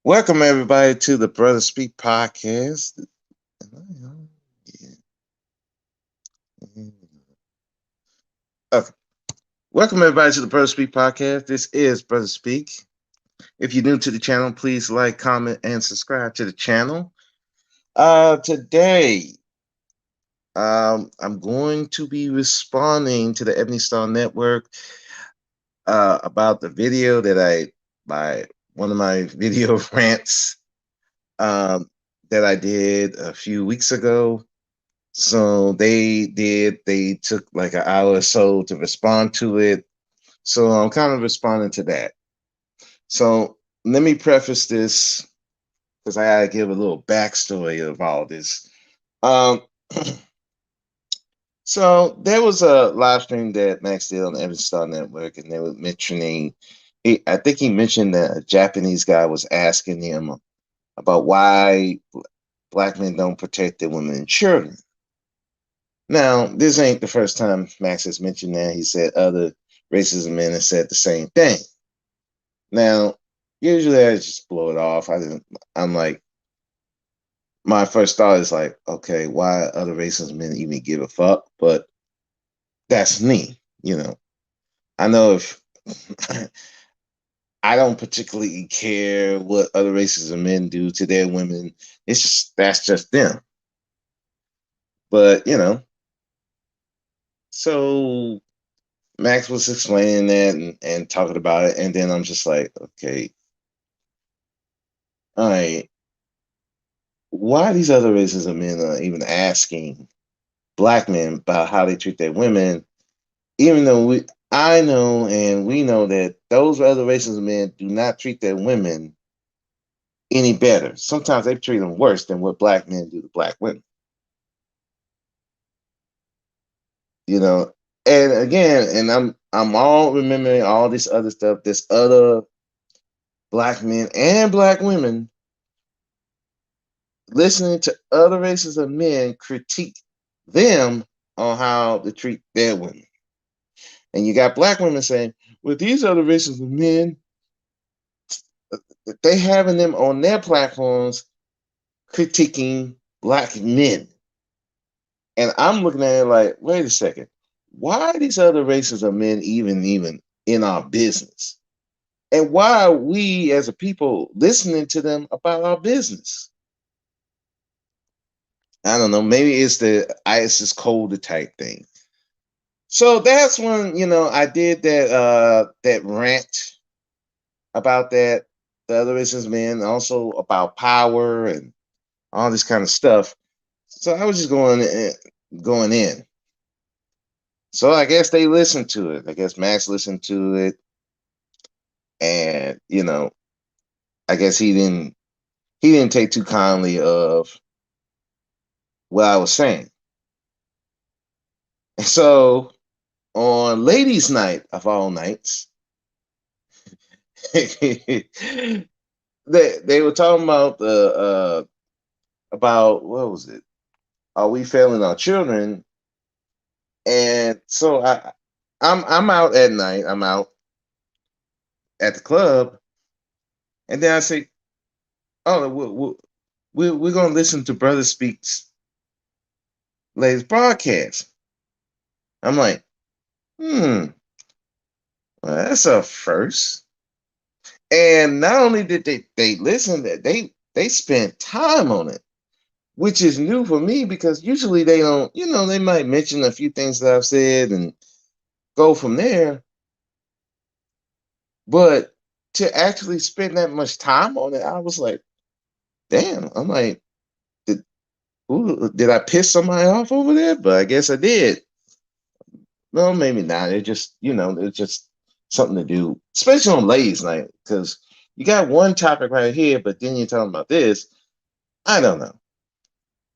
Welcome everybody to the Brother Speak podcast. Okay. Welcome everybody to the Brother Speak podcast. This is Brother Speak. If you're new to the channel, please like, comment, and subscribe to the channel. Today, I'm going to be responding to the Ebony Network about the video one of my video rants that I did a few weeks ago. So they took like an hour or so to respond to it. So I'm kind of responding to that. So let me preface this because I gotta give a little backstory of all this. Um, so there was a live stream that Max did on the Ebony Network, and they were mentioning, I think he mentioned that a Japanese guy was asking him about why black men don't protect their women and children. Now, this ain't the first time Max has mentioned that. He said other racism men have said the same thing. Now, usually I just blow it off. I'm like, my first thought is like, okay, why other racism men even give a fuck? But that's me, you know. I know if I don't particularly care what other racism men do to their women. That's just them. But, so Max was explaining that and talking about it, and then I'm just like, okay, all right, why these other races of men are even asking black men about how they treat their women, even though I know and we know that those other races of men do not treat their women any better. Sometimes they treat them worse than what black men do to black women. You know, and again, and I'm all remembering all this other stuff, this other black men and black women listening to other races of men critique them on how to treat their women. And you got black women saying, well, these other races of men, they having them on their platforms critiquing black men. And I'm looking at it like, wait a second, why are these other races of men even in our business? And why are we as a people listening to them about our business? I don't know. Maybe it's the ice is colder type thing. So that's when I did that rant about that the other races men, also about power and all this kind of stuff. So I was just going in. So I guess they listened to it. I guess Max listened to it, and I guess he didn't take too kindly of what I was saying. So on ladies' night of all nights, they were talking about what was it? Are we failing our children? And so I'm out at night. I'm out at the club, and then I say, "Oh, we're gonna listen to Brother Speaks latest broadcast." I'm like, well, that's a first. And not only did they listen, that they spent time on it, which is new for me because usually they don't. They might mention a few things that I've said and go from there. But to actually spend that much time on it, I was like, damn. I'm like, did I piss somebody off over there? But I guess I did. No, maybe not. It's just something to do, especially on ladies' night, because you got one topic right here, but then you're talking about this. I don't know.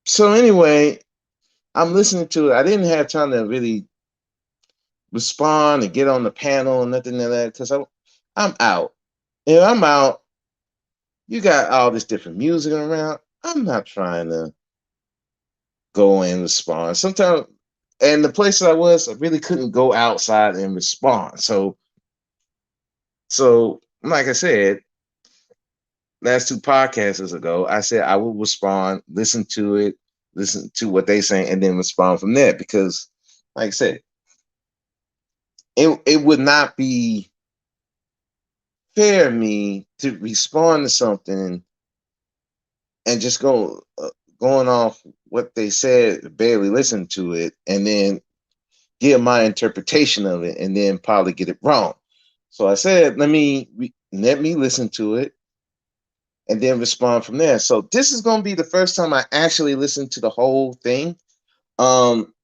So anyway, I'm listening to it. I didn't have time to really respond and get on the panel and nothing like that because I'm out. And I'm out. You got all this different music around. I'm not trying to go and respond. Sometimes, and the places I was, I really couldn't go outside and respond. So like I said, last two podcasts ago, I said I will respond, listen to it, listen to what they say, and then respond from there. Because, like I said, it would not be fair me to respond to something and just going off what they said, barely listen to it, and then give my interpretation of it, and then probably get it wrong. So I said, let me listen to it and then respond from there. So this is going to be the first time I actually listen to the whole thing. Um,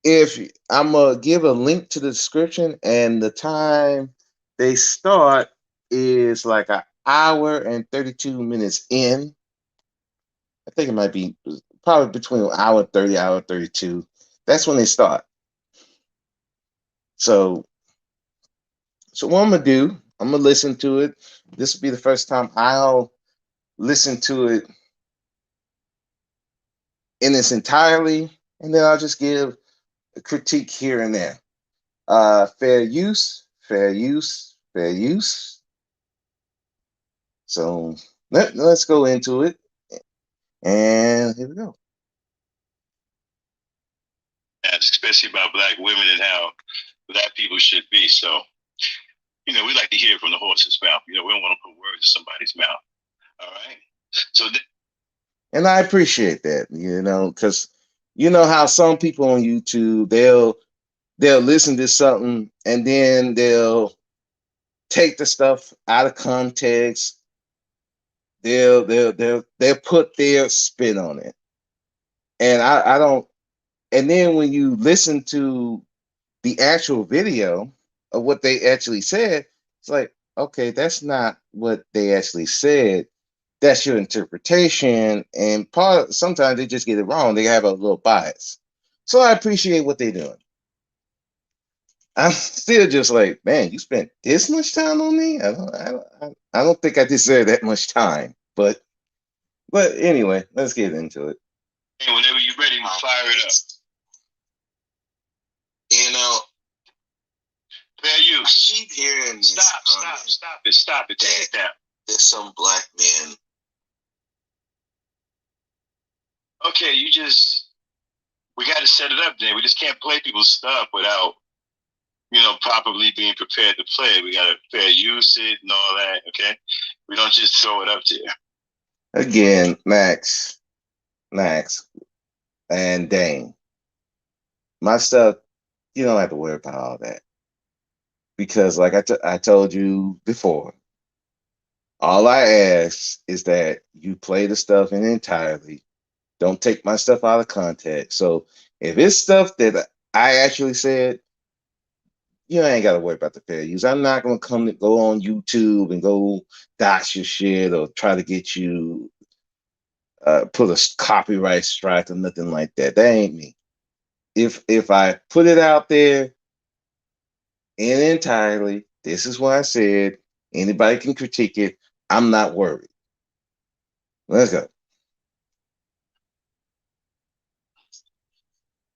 if I'm gonna give a link to the description, and the time they start is like an hour and 32 minutes in. I think it might be probably between an hour 30, hour 32. That's when they start. So, so what I'm gonna do, I'm gonna listen to it. This will be the first time I'll listen to it in its entirely, and then I'll just give a critique here and there. Fair use, fair use, fair use. So let's go into it, and here we go. Especially about black women and how black people should be. So, we like to hear it from the horse's mouth. We don't want to put words in somebody's mouth. All right. So, and I appreciate that, because you know how some people on YouTube they'll listen to something and then they'll take the stuff out of context. They'll put their spin on it, and I don't. And then when you listen to the actual video of what they actually said, it's like, okay, that's not what they actually said. That's your interpretation, and sometimes they just get it wrong. They have a little bias. So I appreciate what they're doing. I'm still just like, man, you spent this much time on me. I don't think I deserve that much time. But anyway, let's get into it. Hey, whenever you're ready, fire it up. Fair use. I keep hearing this. Stop it. Take it down. There's some black men. Okay, we got to set it up then. We just can't play people's stuff without, properly being prepared to play it. We got to fair use it and all that, okay? We don't just throw it up there. Again, Max, and Dane. My stuff, you don't have to worry about all that. Because like I told you before, all I ask is that you play the stuff in entirely. Don't take my stuff out of context. So if it's stuff that I actually said, you ain't got to worry about the fair use. I'm not going to go on YouTube and go dox your shit or try to get you put a copyright strike or nothing like that. That ain't me. If I put it out there in entirely, this is what I said. Anybody can critique it. I'm not worried. Let's go.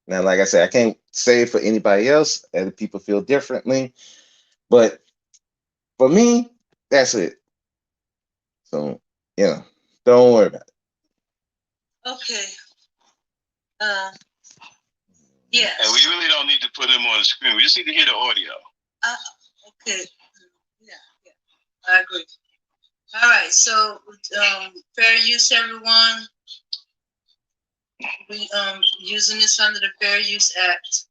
Now, like I said, I can't say for anybody else. Other people feel differently. But for me, that's it. So, don't worry about it. Okay. Yes. And we really don't need to put them on the screen. We just need to hear the audio. Okay. Yeah. I agree. All right. So, fair use, everyone. We using this under the Fair Use Act.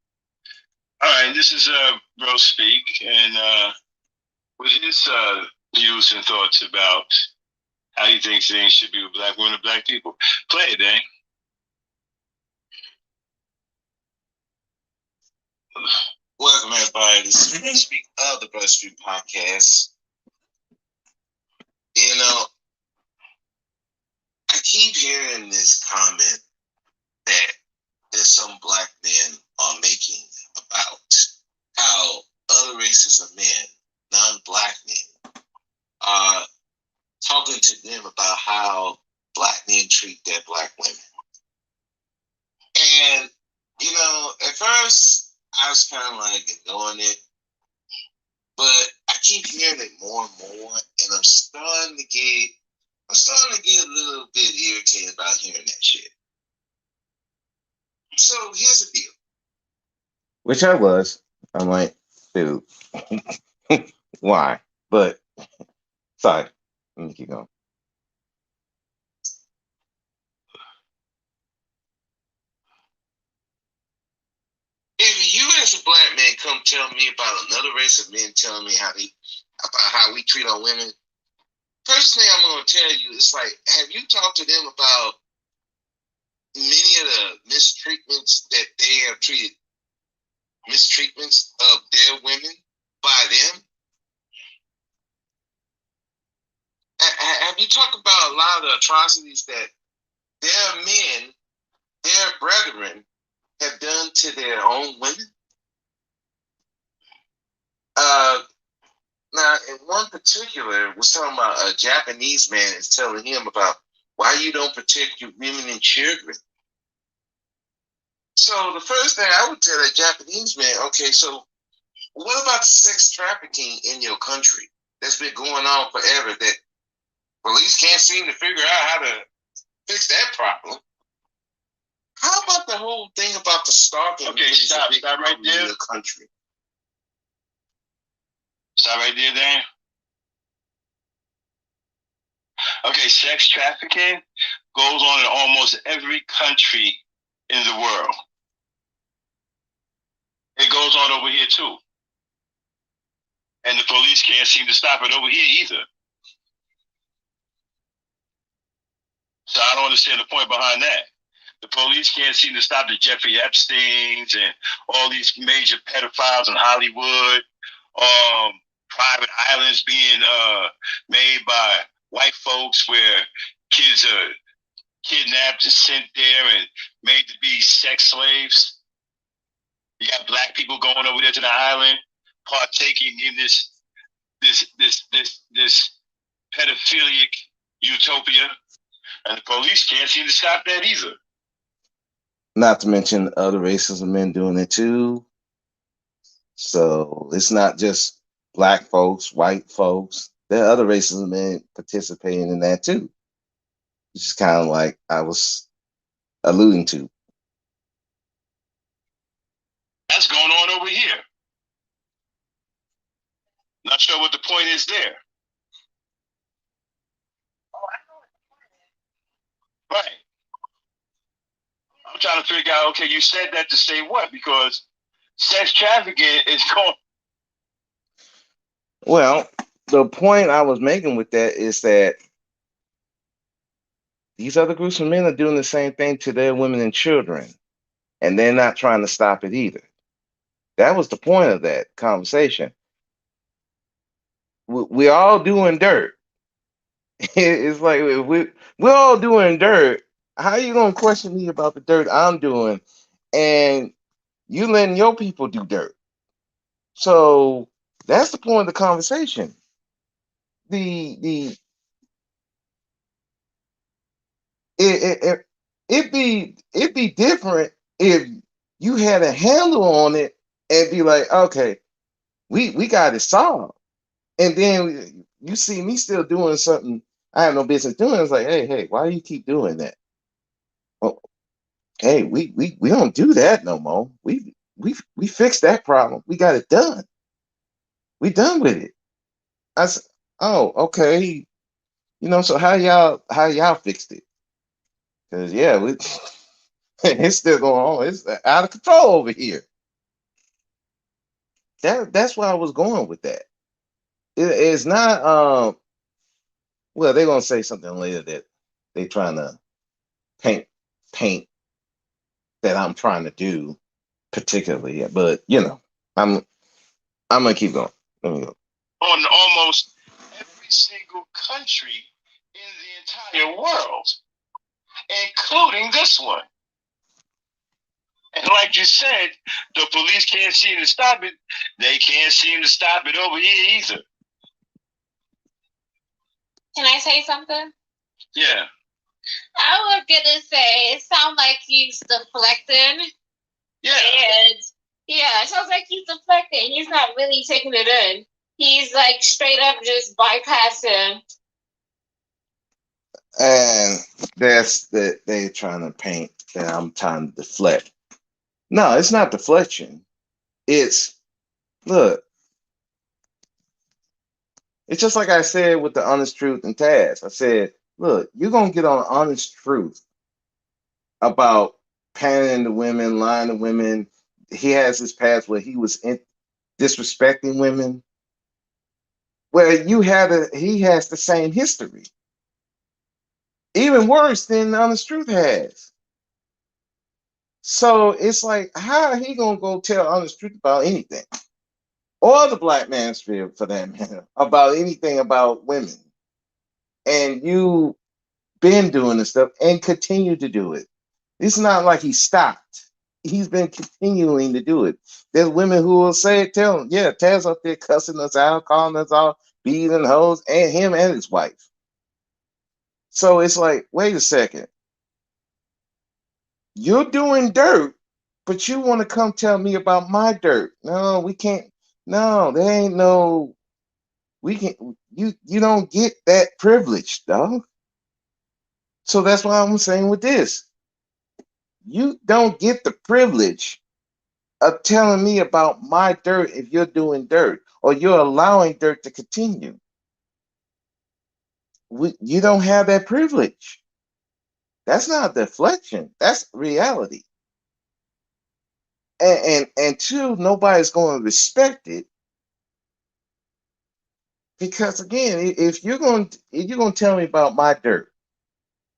All right. This is Bro Speak, and with his views and thoughts about how he thinks things should be with black women and black people. Play it, Dane. Welcome, everybody. This is Bro Speak of the Bro Speak Podcast. I keep hearing this comment that there's some black men are making about how other races of men, non-black men, are talking to them about how black men treat their black women. And, at first I was kind of like ignoring it. But I keep hearing it more and more, and I'm starting to get a little bit irritated about hearing that shit. So here's the deal. Which I was. I'm like, dude, why? But sorry. Let me keep going. If you as a black man come tell me about another race of men telling me about how we treat our women, first thing I'm gonna tell you is like, have you talked to them about many of the mistreatments that they have treated, mistreatments of their women by them? Have you talked about a lot of the atrocities that their men, their brethren, have done to their own women? Now, in one particular, was talking about a Japanese man is telling him about why you don't protect your women and children. So the first thing I would tell that Japanese man, okay, so what about the sex trafficking in your country that's been going on forever that police can't seem to figure out how to fix that problem? How about the whole thing about the stalking? Okay, stop right there. In your country. Stop right there, Dan. Okay, sex trafficking goes on in almost every country in the world. It goes on over here too. And the police can't seem to stop it over here either. So I don't understand the point behind that. The police can't seem to stop the Jeffrey Epsteins and all these major pedophiles in Hollywood. Private islands being made by white folks where kids are kidnapped and sent there and made to be sex slaves. You got black people going over there to the island, partaking in this pedophilic utopia, and the police can't seem to stop that either. Not to mention other races of men doing it too. So it's not just black folks, white folks. There are other races of men participating in that too. It's just kind of like I was alluding to. That's going on over here. Not sure what the point is there. Right. I'm trying to figure out, okay, you said that to say what? Because sex trafficking is going. Well, the point I was making with that is that these other groups of men are doing the same thing to their women and children, and they're not trying to stop it either. That was the point of that conversation. We're all doing dirt. It's like we're all doing dirt. How are you gonna question me about the dirt I'm doing, and you letting your people do dirt? So that's the point of the conversation. It'd be different if you had a handle on it and be like, okay, we got it solved, and then you see me still doing something I have no business doing. It's like, hey, why do you keep doing that? Well, hey, we don't do that no more. We fixed that problem. We got it done. We done with it. I said, oh, okay. So how y'all fixed it? Because yeah, it's still going on. It's out of control over here. That's where I was going with that. It's not well, they're gonna say something later that they trying to paint that I'm trying to do particularly, but I'm gonna keep going. Let me go. On almost every single country in the entire world, including this one. And like you said, the police can't seem to stop it. They can't seem to stop it over here either. Can I say something? Yeah. I was gonna say it sounds like he's deflecting. Yeah. And yeah, it sounds like he's deflecting. He's not really taking it in. He's like straight up just bypassing. And that's that they're trying to paint that I'm trying to deflect. No, it's not deflection. It's look, it's just like I said with the honest truth and Taz. I said, look, you're gonna get on honest truth about panning the women, lying to women. He has his past where he was disrespecting women. Where he has the same history, even worse than the honest truth has. So it's like, how he gonna go tell honest truth about anything, or the black manosphere for that matter, about anything about women? And you been doing this stuff and continue to do it. It's not like he stopped. He's been continuing to do it. There's women who will say it, tell him, yeah, Taz up there cussing us out, calling us out, beating hoes, and him and his wife. So it's like, wait a second. You're doing dirt, but you want to come tell me about my dirt. No, we can't. No, there ain't no, we can you don't get that privilege, dog. So that's why I'm saying with this. You don't get the privilege of telling me about my dirt if you're doing dirt or you're allowing dirt to continue. You don't have that privilege. That's not deflection. That's reality. And two, nobody's going to respect it because again, if you're going to tell me about my dirt,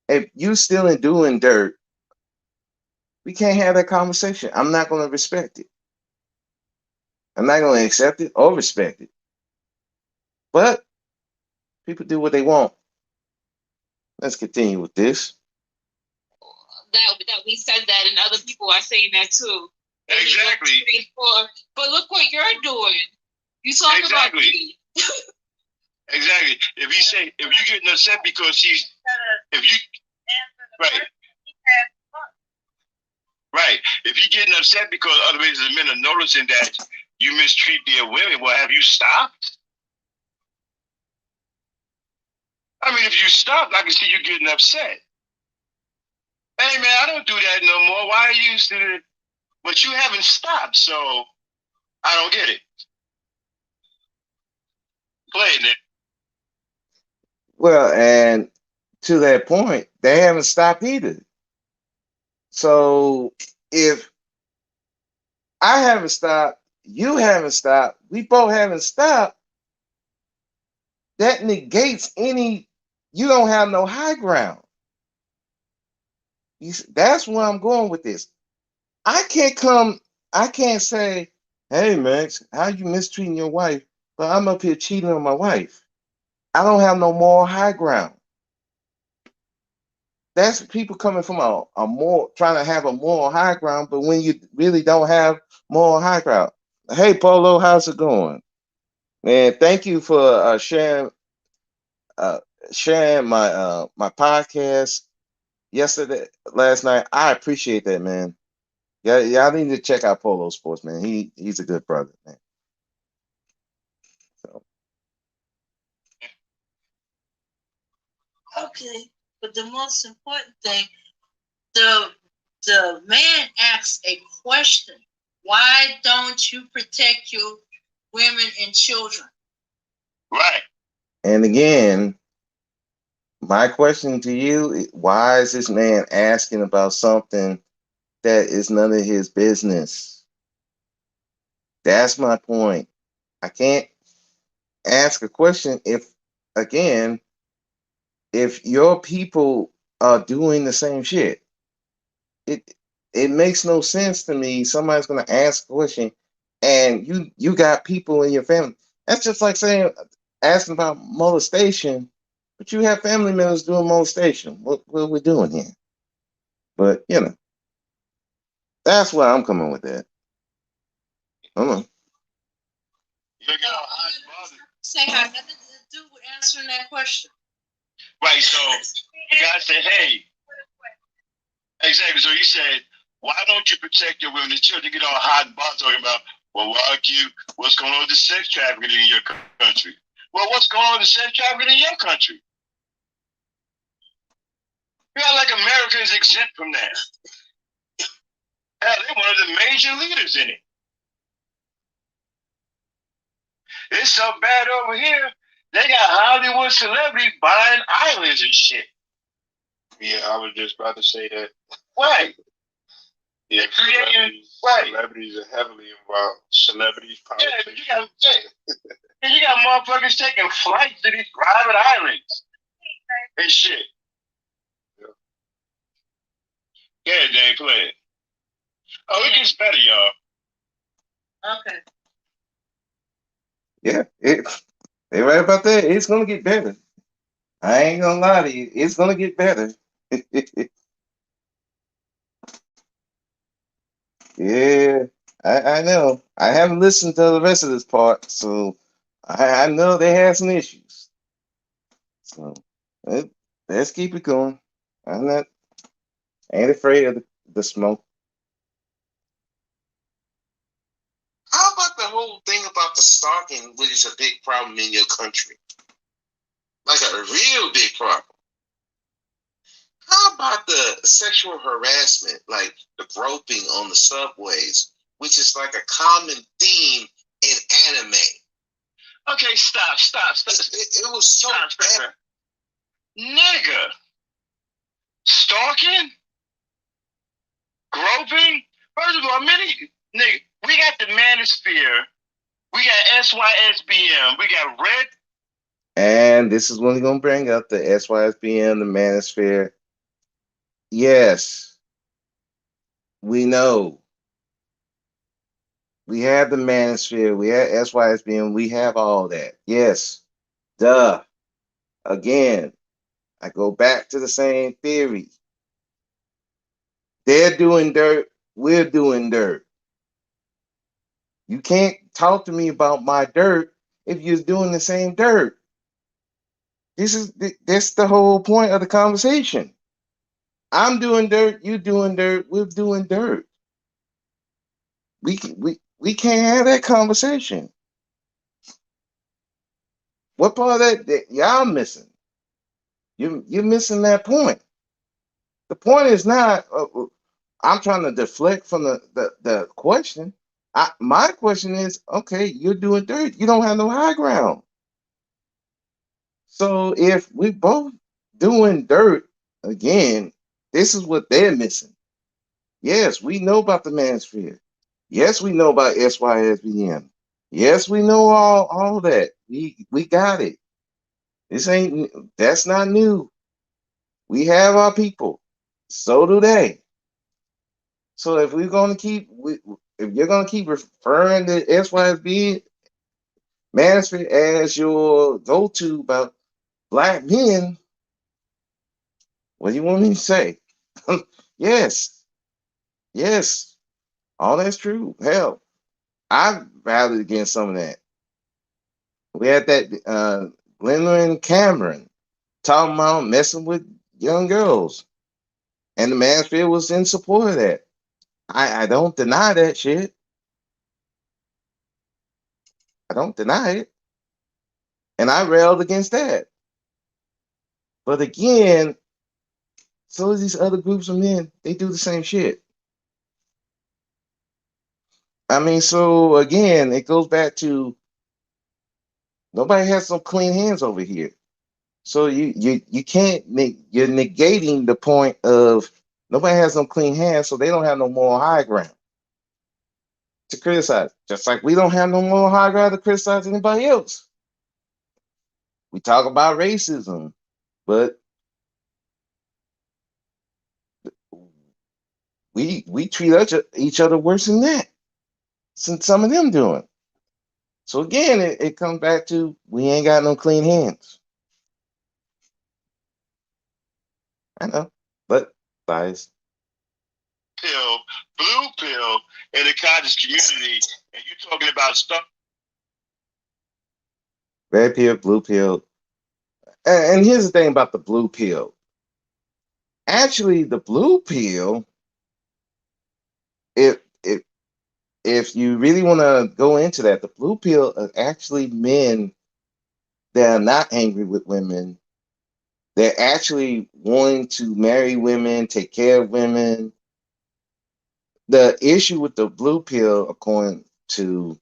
if you still in doing dirt, we can't have that conversation. I'm not going to respect it. I'm not going to accept it or respect it. But people do what they want. Let's continue with this. That we said that, and other people are saying that too. Exactly. But look what you're doing. You talk about me. Exactly. If you getting upset because right, if you getting upset because other men are noticing that you mistreat their women, well, have you stopped? I mean, if you stopped, I can see you getting upset. Hey man, I don't do that no more. Why are you still? But you haven't stopped, so I don't get it. Playing it. Well, and to that point, they haven't stopped either. So if I haven't stopped, you haven't stopped, we both haven't stopped, that negates any, you don't have no high ground. That's where I'm going with this. I can't say, hey Max, how you mistreating your wife? But I'm up here cheating on my wife. I don't have no moral high ground. That's people coming from a more trying to have a moral high ground, but when you really don't have moral high ground. Hey Polo, how's it going? Man, thank you for uh, sharing my podcast last night. I appreciate that, man. Yeah, y'all need to check out Polo Sports, man. He's a good brother, man. So Okay, but the most important thing, the man asks a question. Why don't you protect your women and children? Right. and again, my question to you, why is this man asking about something that is none of his business? That's my point. I can't ask a question again, if your people are doing the same shit. It it makes no sense to me. Somebody's gonna ask a question and you got people in your family. That's just like saying asking about molestation, but you have family members doing molestation. What are we doing here? But that's why I'm coming with that. Hold on. You get all hot and bothered. Say had nothing to do with answering that question. Right. So the guy said, "Hey." Exactly. So he said, "Why don't you protect your women and children?" You get all hot and bothered talking about Well, why ask you what's going on with the sex trafficking in your country? Well, what's going on with the sex trafficking in your country? You got like America is exempt from that. Hell, they're one of the major leaders in it. It's so bad over here. They got Hollywood celebrities buying islands and shit. Yeah, I was just about to say that. Right. Yeah, celebrities are heavily involved. Celebrities, politicians. Yeah, you got motherfuckers taking flights to these private islands and shit. Yeah, Dane, play it. Oh, it gets better, y'all. Okay. Yeah, they right about that. It's gonna get better. I ain't gonna lie to you. It's gonna get better. Yeah, I know. I haven't listened to the rest of this part, so I know they had some issues. So let, let's keep it going. I'm not ain't afraid of the smoke. How about the whole thing about the stalking, which is a big problem in your country? Like a real big problem. How about the sexual harassment, like the groping on the subways, which is like a common theme in anime? Okay, stop. It was so bad. Nigga. Stalking? Groping? First of all, nigga, we got the manosphere. We got SYSBM. We got Red. And this is when we're gonna bring up the SYSBM, the Manosphere. Yes, we know. We have the Manosphere, we have SYSBM, we have all that. Yes. Duh. Again, I go back to the same theory. They're doing dirt, we're doing dirt. You can't talk to me about my dirt if you're doing the same dirt. That's the whole point of the conversation. I'm doing dirt, you doing dirt, we're doing dirt. We can't have that conversation. What part of that y'all missing? You're missing that point. The point is not. I'm trying to deflect from the question. My question is, okay, you're doing dirt. You don't have no high ground. So if we both doing dirt again, this is what they're missing. Yes, we know about the manosphere. Yes, we know about SYSBM. Yes, we know all that. We got it. That's not new. We have our people. So do they. So if if you're gonna keep referring to SYSB Manosphere as your go-to about black men, what do you want me to say? Yes, yes, all that's true. Hell, I rallied against some of that. We had that Glenda and Cameron talking about messing with young girls, and the Manosphere was in support of that. I don't deny that shit. I don't deny it. And I railed against that. But again, so as these other groups of men, they do the same shit. I mean, so again, it goes back to nobody has some clean hands over here. So you can't you're negating the point of nobody has no clean hands, so they don't have no moral high ground to criticize. Just like we don't have no moral high ground to criticize anybody else. We talk about racism, but we treat each other worse than that. Since some of them doing. So again, it comes back to we ain't got no clean hands. I know, but bias. Pill, blue pill in the conscious community, and you talking about stuff. Red pill, blue pill. And here's the thing about the blue pill. Actually, the blue pill, it if you really want to go into that, the blue pill are actually men that are not angry with women. They're actually wanting to marry women, take care of women. The issue with the blue pill, according to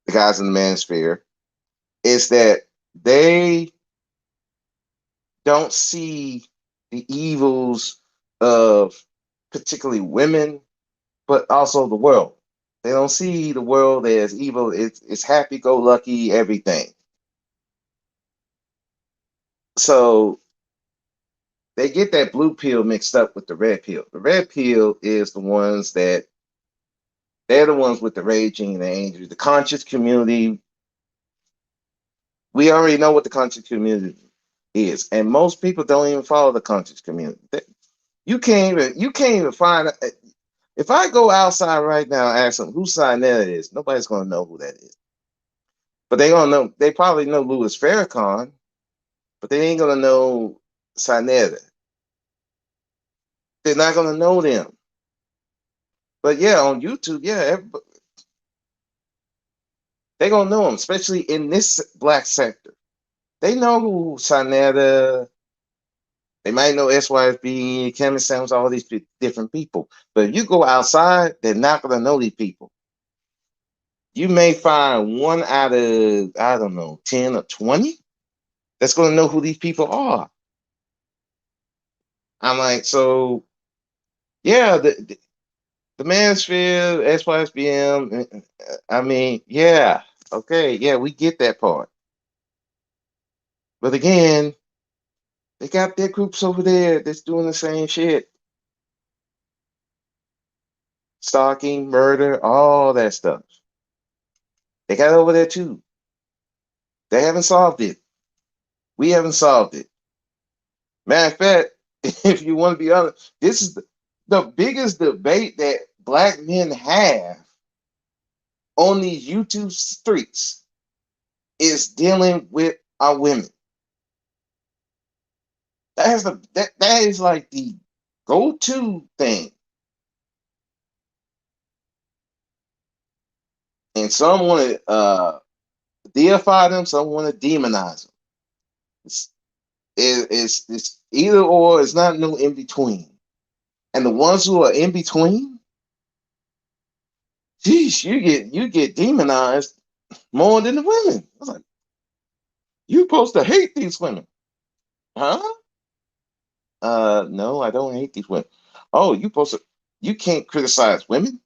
the guys in the manosphere, is that they don't see the evils of particularly women, but also the world. They don't see the world as evil. It's happy go lucky everything. So they get that blue pill mixed up with the red pill. The red pill is the ones that they're the ones with the raging and the angry. The conscious community, we already know what the conscious community is, and most people don't even follow the conscious community. You can't even find. If I go outside right now and ask them whose sign that is, nobody's gonna know who that is. But they gonna know. They probably know Louis Farrakhan, but they ain't gonna know Sinetta. They're not gonna know them. But yeah, on YouTube, yeah, they gonna know them, especially in this black sector. They know who Sinetta. They might know SYSB, Kevin Samuels, all these different people. But if you go outside, they're not gonna know these people. You may find one out of, I don't know, 10 or 20 that's gonna know who these people are. I'm like, so yeah, the Manosphere, SYSBM, I mean, yeah, okay, yeah, we get that part. But again, they got their groups over there that's doing the same shit. Stalking, murder, all that stuff. They got it over there too. They haven't solved it. We haven't solved it. Matter of fact, if you want to be honest, this is the biggest debate that black men have on these YouTube streets is dealing with our women. That is like the go-to thing. And some want to deify them, some want to demonize them. It's either or. It's not no in between. And the ones who are in between, geez, you get demonized more than the women. I was like, you supposed to hate these women, huh? No, I don't hate these women. Oh, you can't criticize women.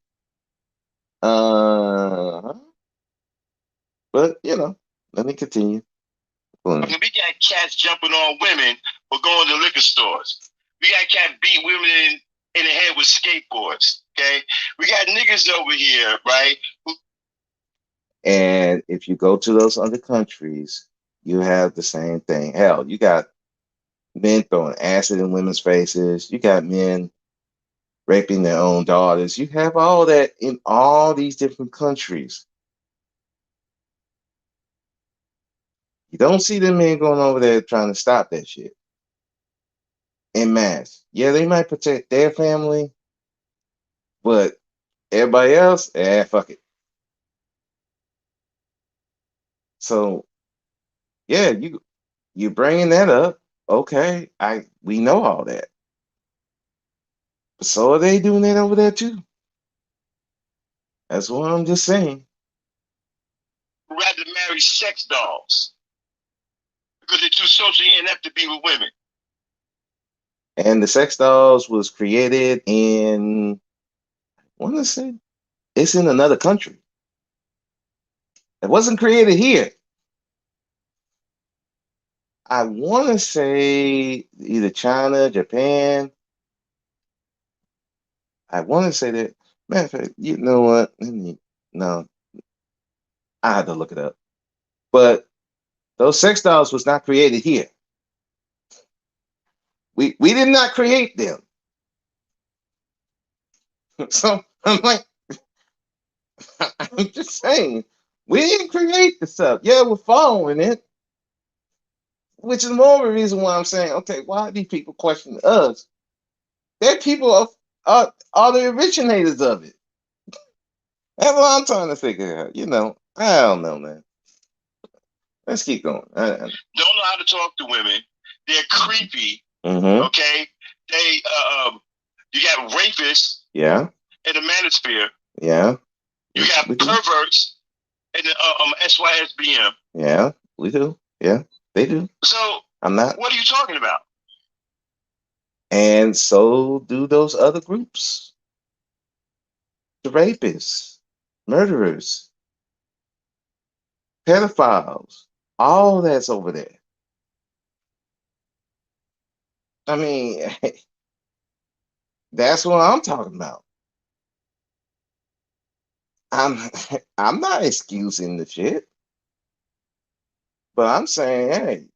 Uh, but let me continue. We got cats jumping on women for going to liquor stores. We got cats beat women in the head with skateboards. Okay, we got niggas over here, right? And if you go to those other countries, you have the same thing. Hell, you got men throwing acid in women's faces. You got men raping their own daughters. You have all that in all these different countries. You don't see them men going over there trying to stop that shit en masse. Yeah, they might protect their family, but everybody else, fuck it. So yeah, you bringing that up. Okay, we know all that. But so are they doing that over there too? That's what I'm just saying. Rather marry sex dolls because they're too socially inept to be with women. And the sex dolls was created in, I want to say, it's in another country. It wasn't created here. I want to say either China, Japan. I want to say that. Matter of fact, you know what? No, I had to look it up. But those sex dolls was not created here. We did not create them. So I'm like, I'm just saying, we didn't create the stuff. Yeah, we're following it, which is more of a reason why I'm saying, okay, why are these people questioning us? They're people are the originators of it. That's what I'm trying to figure out. I don't know, man. Let's keep going. Don't know how to talk to women. They're creepy. Mm-hmm. Okay, they you got rapists. Yeah. In the manosphere. Yeah. You got perverts in the SYSBM. Yeah, we do. Yeah, they do. So I'm not. What are you talking about? And so do those other groups. The rapists, murderers, pedophiles, all that's over there. I mean, that's what I'm talking about. I'm I'm not excusing the shit, but I'm saying, hey,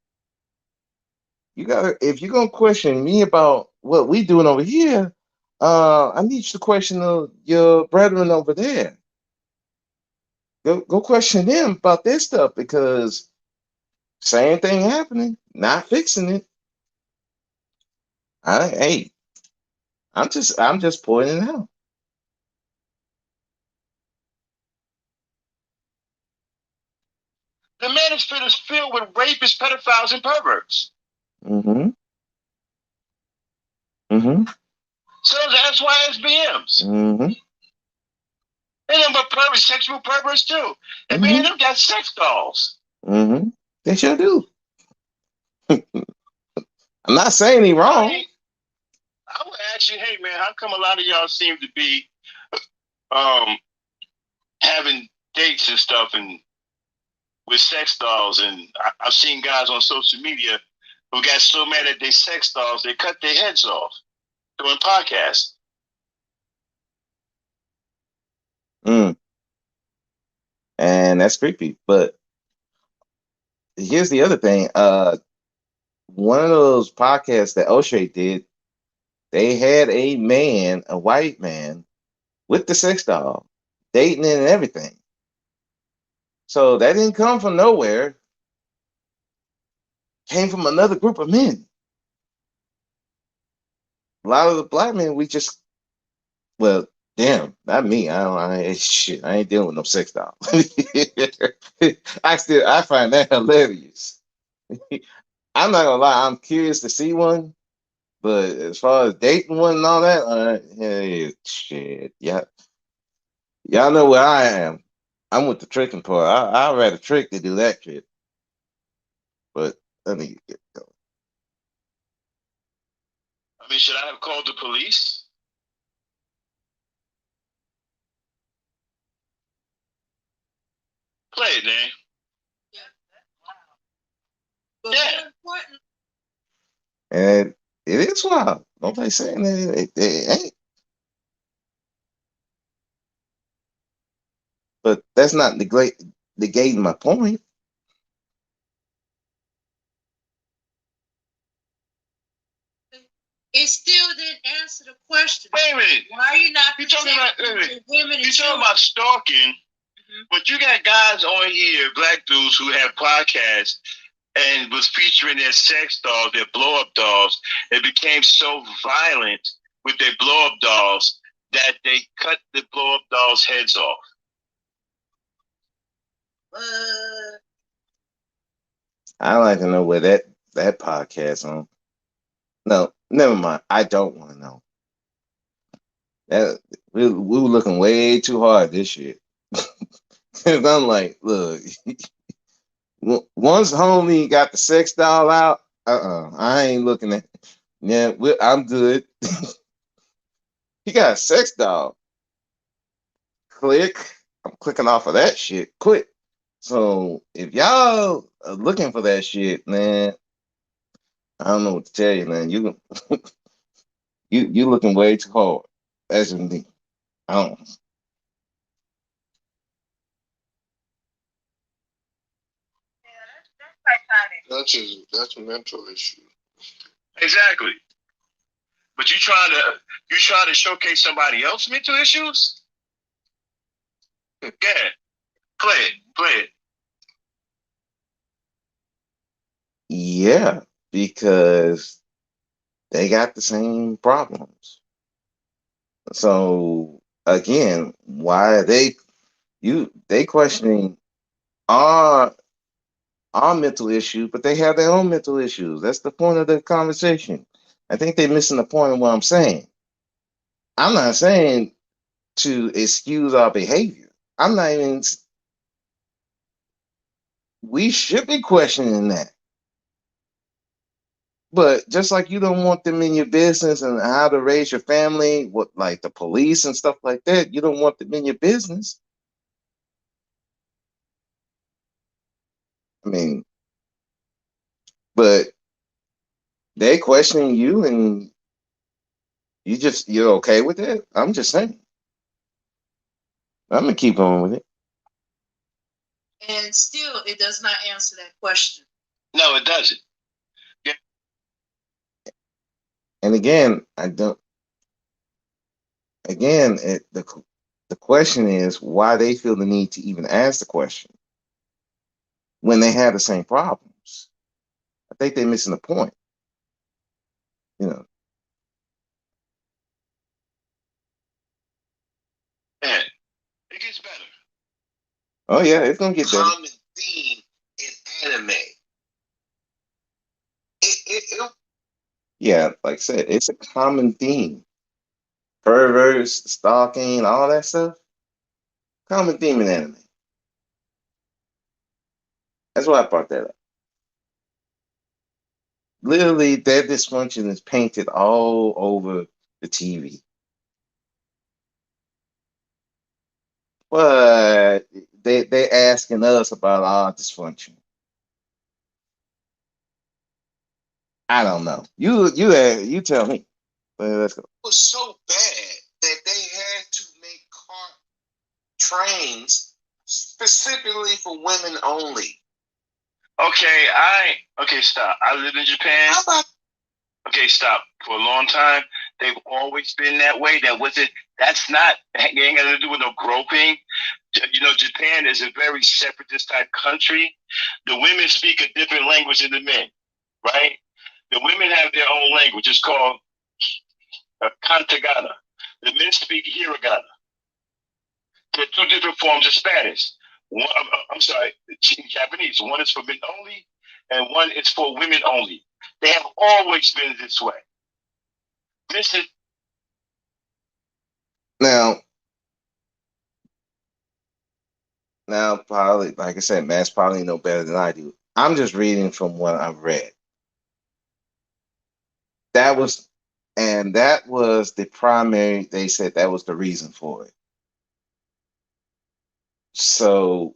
if you're gonna question me about what we doing over here, I need you to question your brethren over there. Go question them about this stuff because same thing happening, not fixing it. Hey, I'm just pointing it out. The manosphere is filled with rapists, pedophiles, and perverts. Mm-hmm. Mm-hmm. So the SYSBMs. Mm-hmm. And them but perverts, sexual perverts too. And Mm-hmm. them got sex dolls. Mm-hmm. They sure do. I'm not saying he wrong. I would ask you, hey man, how come a lot of y'all seem to be having dates and stuff and with sex dolls? And I've seen guys on social media who got so mad at their sex dolls they cut their heads off doing podcasts. And that's creepy. But here's the other thing. One of those podcasts that O'Shea did, they had a white man, with the sex doll, dating it and everything. So that didn't come from nowhere. Came from another group of men. A lot of the black men, well, damn, not me. I ain't dealing with no sex doll. I find that hilarious. I'm not gonna lie, I'm curious to see one, but as far as dating one and all that, hey, shit, yeah, y'all know where I am. I'm with the tricking part. I'd rather trick than do that shit. But let me get going. I mean, should I have called the police? Play it, Dan. Yeah. And it is wild. Nobody saying that it ain't. But that's not negating my point. It still didn't answer the question. Wait a minute. Why are you not You talking about women? You talking about stalking? Mm-hmm. But you got guys on here, black dudes who have podcasts and was featuring their sex dolls, their blow up dolls. It became so violent with their blow up dolls that they cut the blow up dolls' heads off. I like to know where that podcast on. No, never mind. I don't want to know. That we were looking way too hard this shit. Cause I'm like, look, once homie got the sex doll out, I ain't looking at. Yeah, I'm good. He got a sex doll. Click. I'm clicking off of that shit quick. So if y'all are looking for that shit, man, I don't know what to tell you, man. You looking way too hard. That's me. I don't. That's a mental issue. Exactly. But you trying to showcase somebody else's mental issues? Yeah. Play it. Yeah, because they got the same problems. So again, why are they they questioning our our mental issue, but they have their own mental issues. That's the point of the conversation. I think they're missing the point of what I'm saying. I'm not saying to excuse our behavior. I'm not even. We should be questioning that. But just like you don't want them in your business and how to raise your family, what like the police and stuff like that, you don't want them in your business. I mean, but they questioning you and you're okay with it. I'm just saying. I'm gonna keep on with it. And still, it does not answer that question. No, it doesn't. And again, I don't. Again, the question is why they feel the need to even ask the question when they have the same problems. I think they're missing the point. You know. Yeah, it gets better. Oh yeah, it's gonna get better. Common theme in anime. Yeah, like I said, it's a common theme. Perverts, stalking, all that stuff. Common theme in anime. That's why I brought that up. Literally, their dysfunction is painted all over the TV. But they asking us about our dysfunction. I don't know. You tell me. Let's go. It was so bad that they had to make car trains specifically for women only. Okay, stop. I live in Japan. How about Okay, stop. For a long time, they've always been that way. That's not, it ain't got to do with no groping. You know, Japan is a very separatist type country. The women speak a different language than the men, right? The women have their own language. It's called Kantagana. The men speak Hiragana. They're two different forms of Spanish. I'm sorry, Japanese. One is for men only, and one is for women only. They have always been this way. This is now probably like I said, Matt's probably know better than I do. I'm just reading from what I've read. That was the primary. They said that was the reason for it. So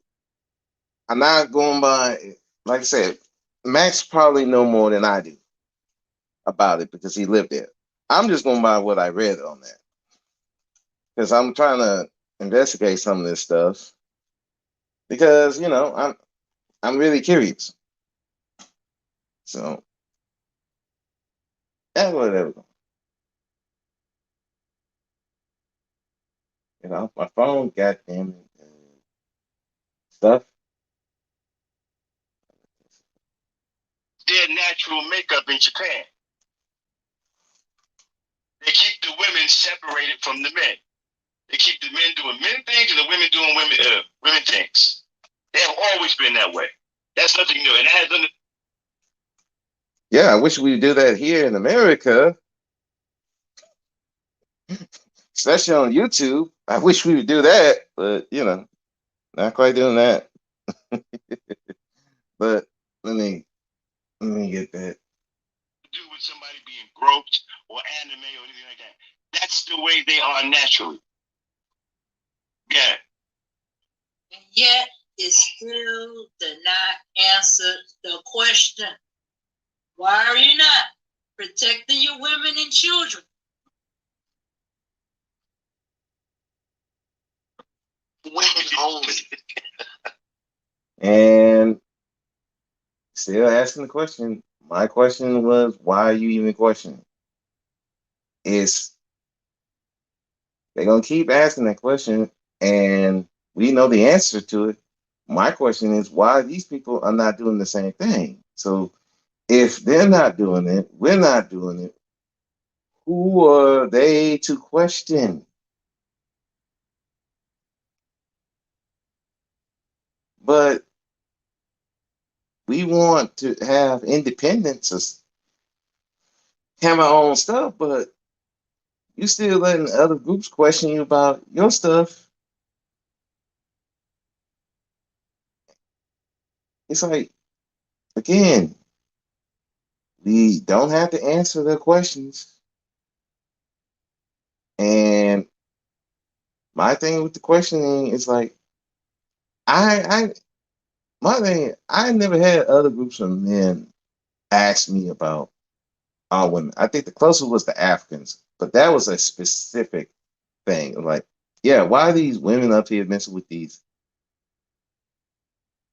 I'm not going by, like I said, Max probably know more than I do about it because he lived there. I'm just going by what I read on that because I'm trying to investigate some of this stuff because I'm really curious. So yeah, whatever. My phone, goddamn it, stuff. their natural makeup in Japan. They keep the women separated from the men. They keep the men doing men things and the women doing women things. They have always been that way. That's nothing new. And that has nothing. Yeah, I wish we would do that here in America, especially on YouTube. I wish we would do that, but not quite doing that. But let me get that. Do with somebody being groped or anime or anything like that. That's the way they are naturally. Yeah. And yet, it still did not answer the question. Why are you not protecting your women and children? women only? And still asking the question. My question was, why are you even questioning? Is they're gonna keep asking that question, and we know the answer to it. My question is, why these people are not doing the same thing? So if they're not doing it, we're not doing it. Who are they to question? but we want to have independence, have our own stuff, but you still letting other groups question you about your stuff. It's like, again, we don't have to answer their questions. And my thing with the questioning is like, I my thing, I never had other groups of men ask me about our women. I think the closest was the Africans, but that was a specific thing. Like, yeah, why are these women up here messing with these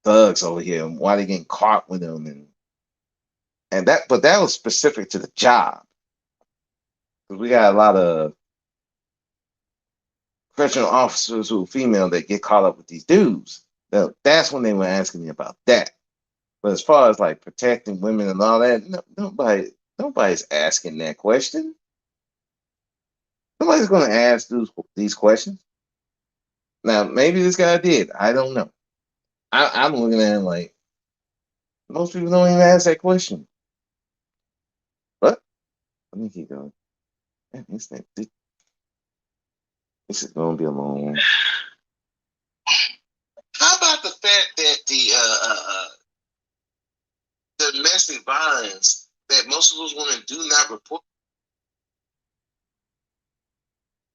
thugs over here, and why they getting caught with them, and that, but that was specific to the job, because we got a lot of correctional officers who are female that get caught up with these dudes. Now, that's when they were asking me about that. But as far as like protecting women and all that, no, nobody's asking that question. Nobody's going to ask these questions. Now, maybe this guy did. I don't know. I'm looking at him like most people don't even ask that question. But let me keep going. Man, this is going to be a long one. How about the fact that the domestic violence that most of those women do not report?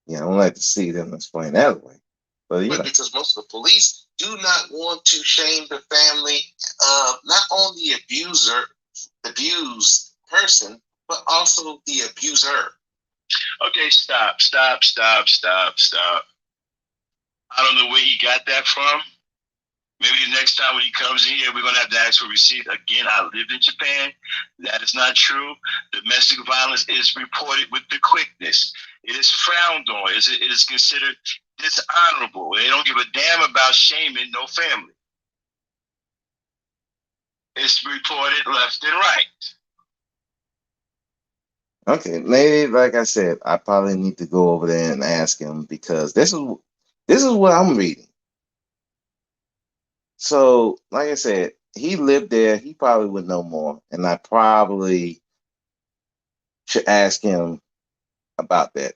Yeah, I don't like to see them explain that way. But yeah, because most of the police do not want to shame the family of not only abused person, but also the abuser. Okay, stop. I don't know where he got that from. Maybe the next time when he comes in here, we're going to have to ask for receipt. Again, I lived in Japan. That is not true. Domestic violence is reported with the quickness. It is frowned on. It is considered dishonorable. They don't give a damn about shaming no family. It's reported left and right. okay, maybe like I said, I probably need to go over there and ask him, because this is what I'm reading. So, like I said, he lived there. He probably would know more, and I probably should ask him about that.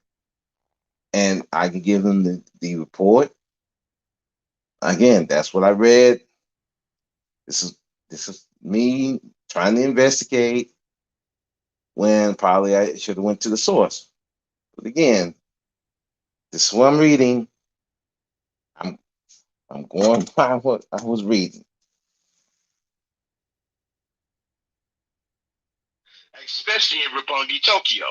And I can give him the report. Again, that's what I read. This is me trying to investigate, when probably I should have went to the source. But again, this is what I'm reading. I'm going by what I was reading. Especially in Roppongi, Tokyo.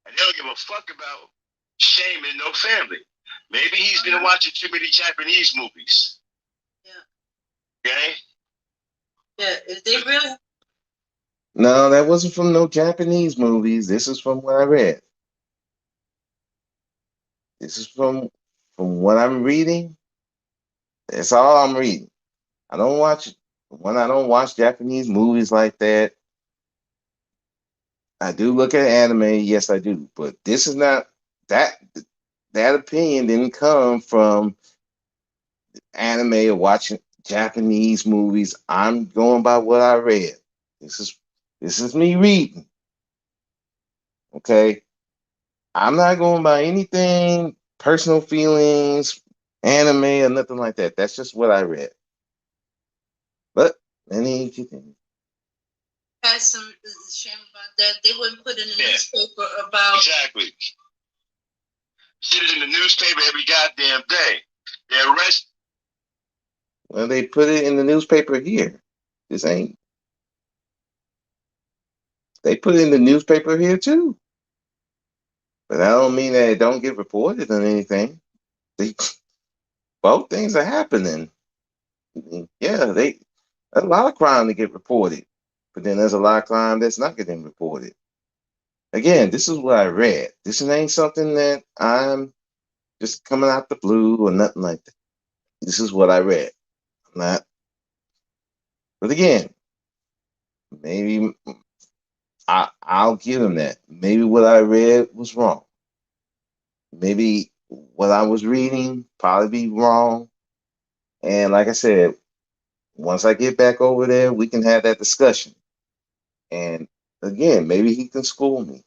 And they don't give a fuck about shaming no family. Maybe he's been watching too many Japanese movies. Yeah. Okay? Yeah, if they really. No, that wasn't from no Japanese movies. This is from what I read. This is from what I'm reading. That's all I'm reading. I don't watch Japanese movies like that. I do look at anime, yes I do, but this is not that opinion didn't come from anime or watching Japanese movies. I'm going by what I read. This is me reading. Okay? I'm not going by anything, personal feelings, anime, or nothing like that. That's just what I read. But any Had some shame about that. They wouldn't put in the newspaper about. Exactly. Shit is in the newspaper every goddamn day. They're arrested. Well, they put it in the newspaper here. This ain't. They put it in the newspaper here too. But that don't mean that it don't get reported on anything. Both things are happening. Yeah, there's a lot of crime that get reported, but then there's a lot of crime that's not getting reported. Again, this is what I read. This ain't something that I'm just coming out the blue or nothing like that. This is what I read. I'm not. But again, maybe I'll give him that. Maybe what I read was wrong. Maybe what I was reading probably be wrong. And like I said, once I get back over there, we can have that discussion. And again, maybe he can school me.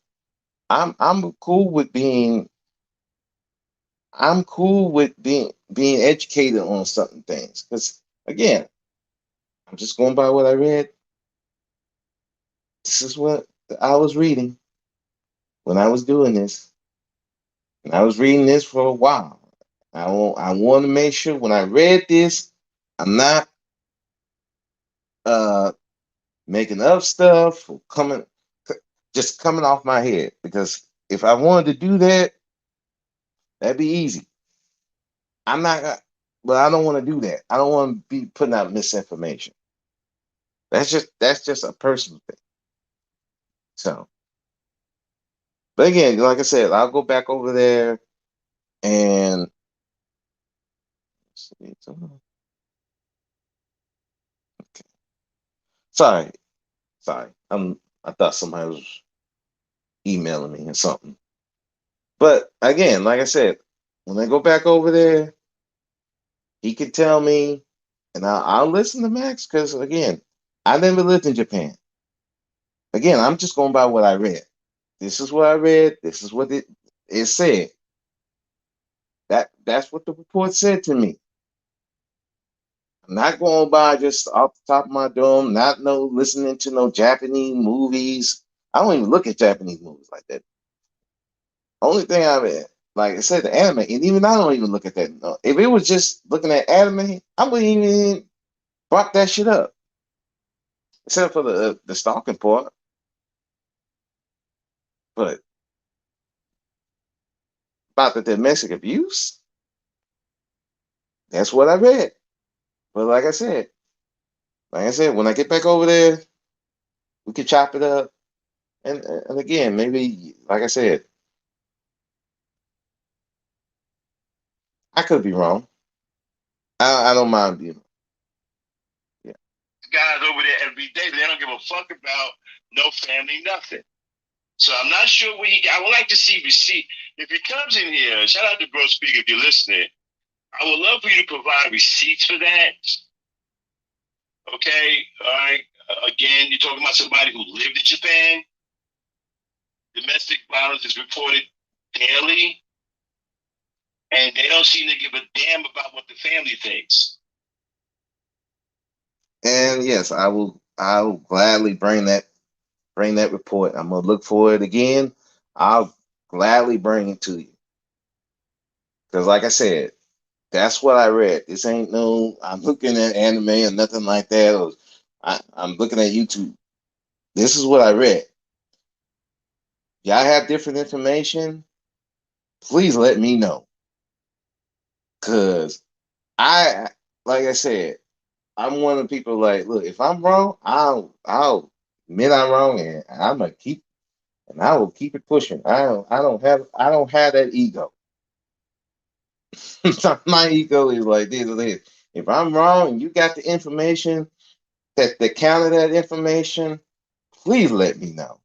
I'm cool with being I'm cool with being educated on certain things. Because again, I'm just going by what I read. This is what I was reading when I was doing this. And I was reading this for a while. I want to make sure when I read this, I'm not uh making up stuff or just coming off my head. Because if I wanted to do that, that'd be easy. I'm not, but I don't want to do that. I don't want to be putting out misinformation. That's just a personal thing. So, but again, like I said, I'll go back over there and sorry, sorry. I thought somebody was emailing me or something. But again, like I said, when I go back over there, he can tell me, and I'll listen to Max because again, I never lived in Japan. Again, I'm just going by what I read. This is what I read. This is what it said. That's what the report said to me. I'm not going by just off the top of my dome, not no listening to no Japanese movies. I don't even look at Japanese movies like that. Only thing like I said, the anime, and even I don't even look at that. No. If it was just looking at anime, I wouldn't even brought that shit up, except for the stalking part. But about the domestic abuse, that's what I read. But like I said, when I get back over there, we could chop it up. And again, maybe like I said, I could be wrong. I don't mind being. Yeah. Guys over there every day, they don't give a fuck about no family, nothing. So I'm not sure where I would like to see receipt. If he comes in here, shout out to Bro Speak if you're listening. I would love for you to provide receipts for that. Okay, all right. Again, you're talking about somebody who lived in Japan. Domestic violence is reported daily, and they don't seem to give a damn about what the family thinks. And yes, I will. I will gladly bring that report. I'm gonna look for it again. I'll gladly bring it to you because, like I said, that's what I read. This ain't no. I'm looking at anime or nothing like that. Or I'm looking at YouTube. This is what I read. Y'all have different information. Please let me know because I, like I said, I'm one of the people like, look, if I'm wrong, I'll admit I'm wrong and I'm gonna keep and I will keep it pushing. I don't have that ego. My ego is like this. If I'm wrong and you got the information that counter that information, please let me know.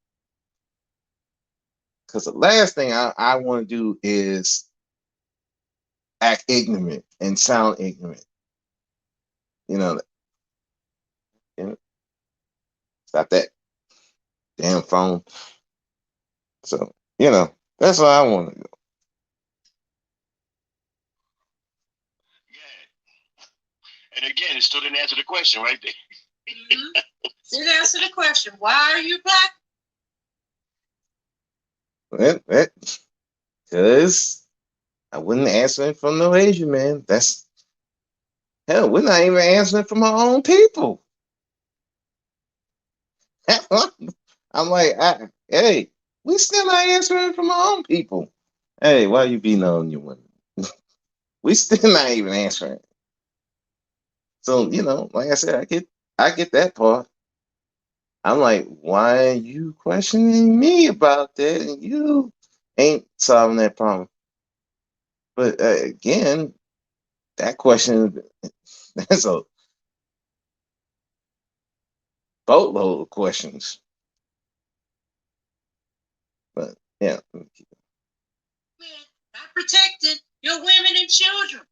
Because the last thing I want to do is act ignorant and sound ignorant. You know, you know, stop that damn phone. So, that's what I want to do. Yeah. And again, it still didn't answer the question right there. Mm-hmm. Didn't answer the question. Why are you black? Because I wouldn't answer it from no Asian man. That's hell. We're not even answering from our own people. I'm like, hey, we still not answering from our own people. Hey, why you beating on your women? We still not even answering. So like I said, I get that part. I'm like, why are you questioning me about that? And you ain't solving that problem. But again, that question, that's a boatload of questions. But yeah, Men not protecting your women and children.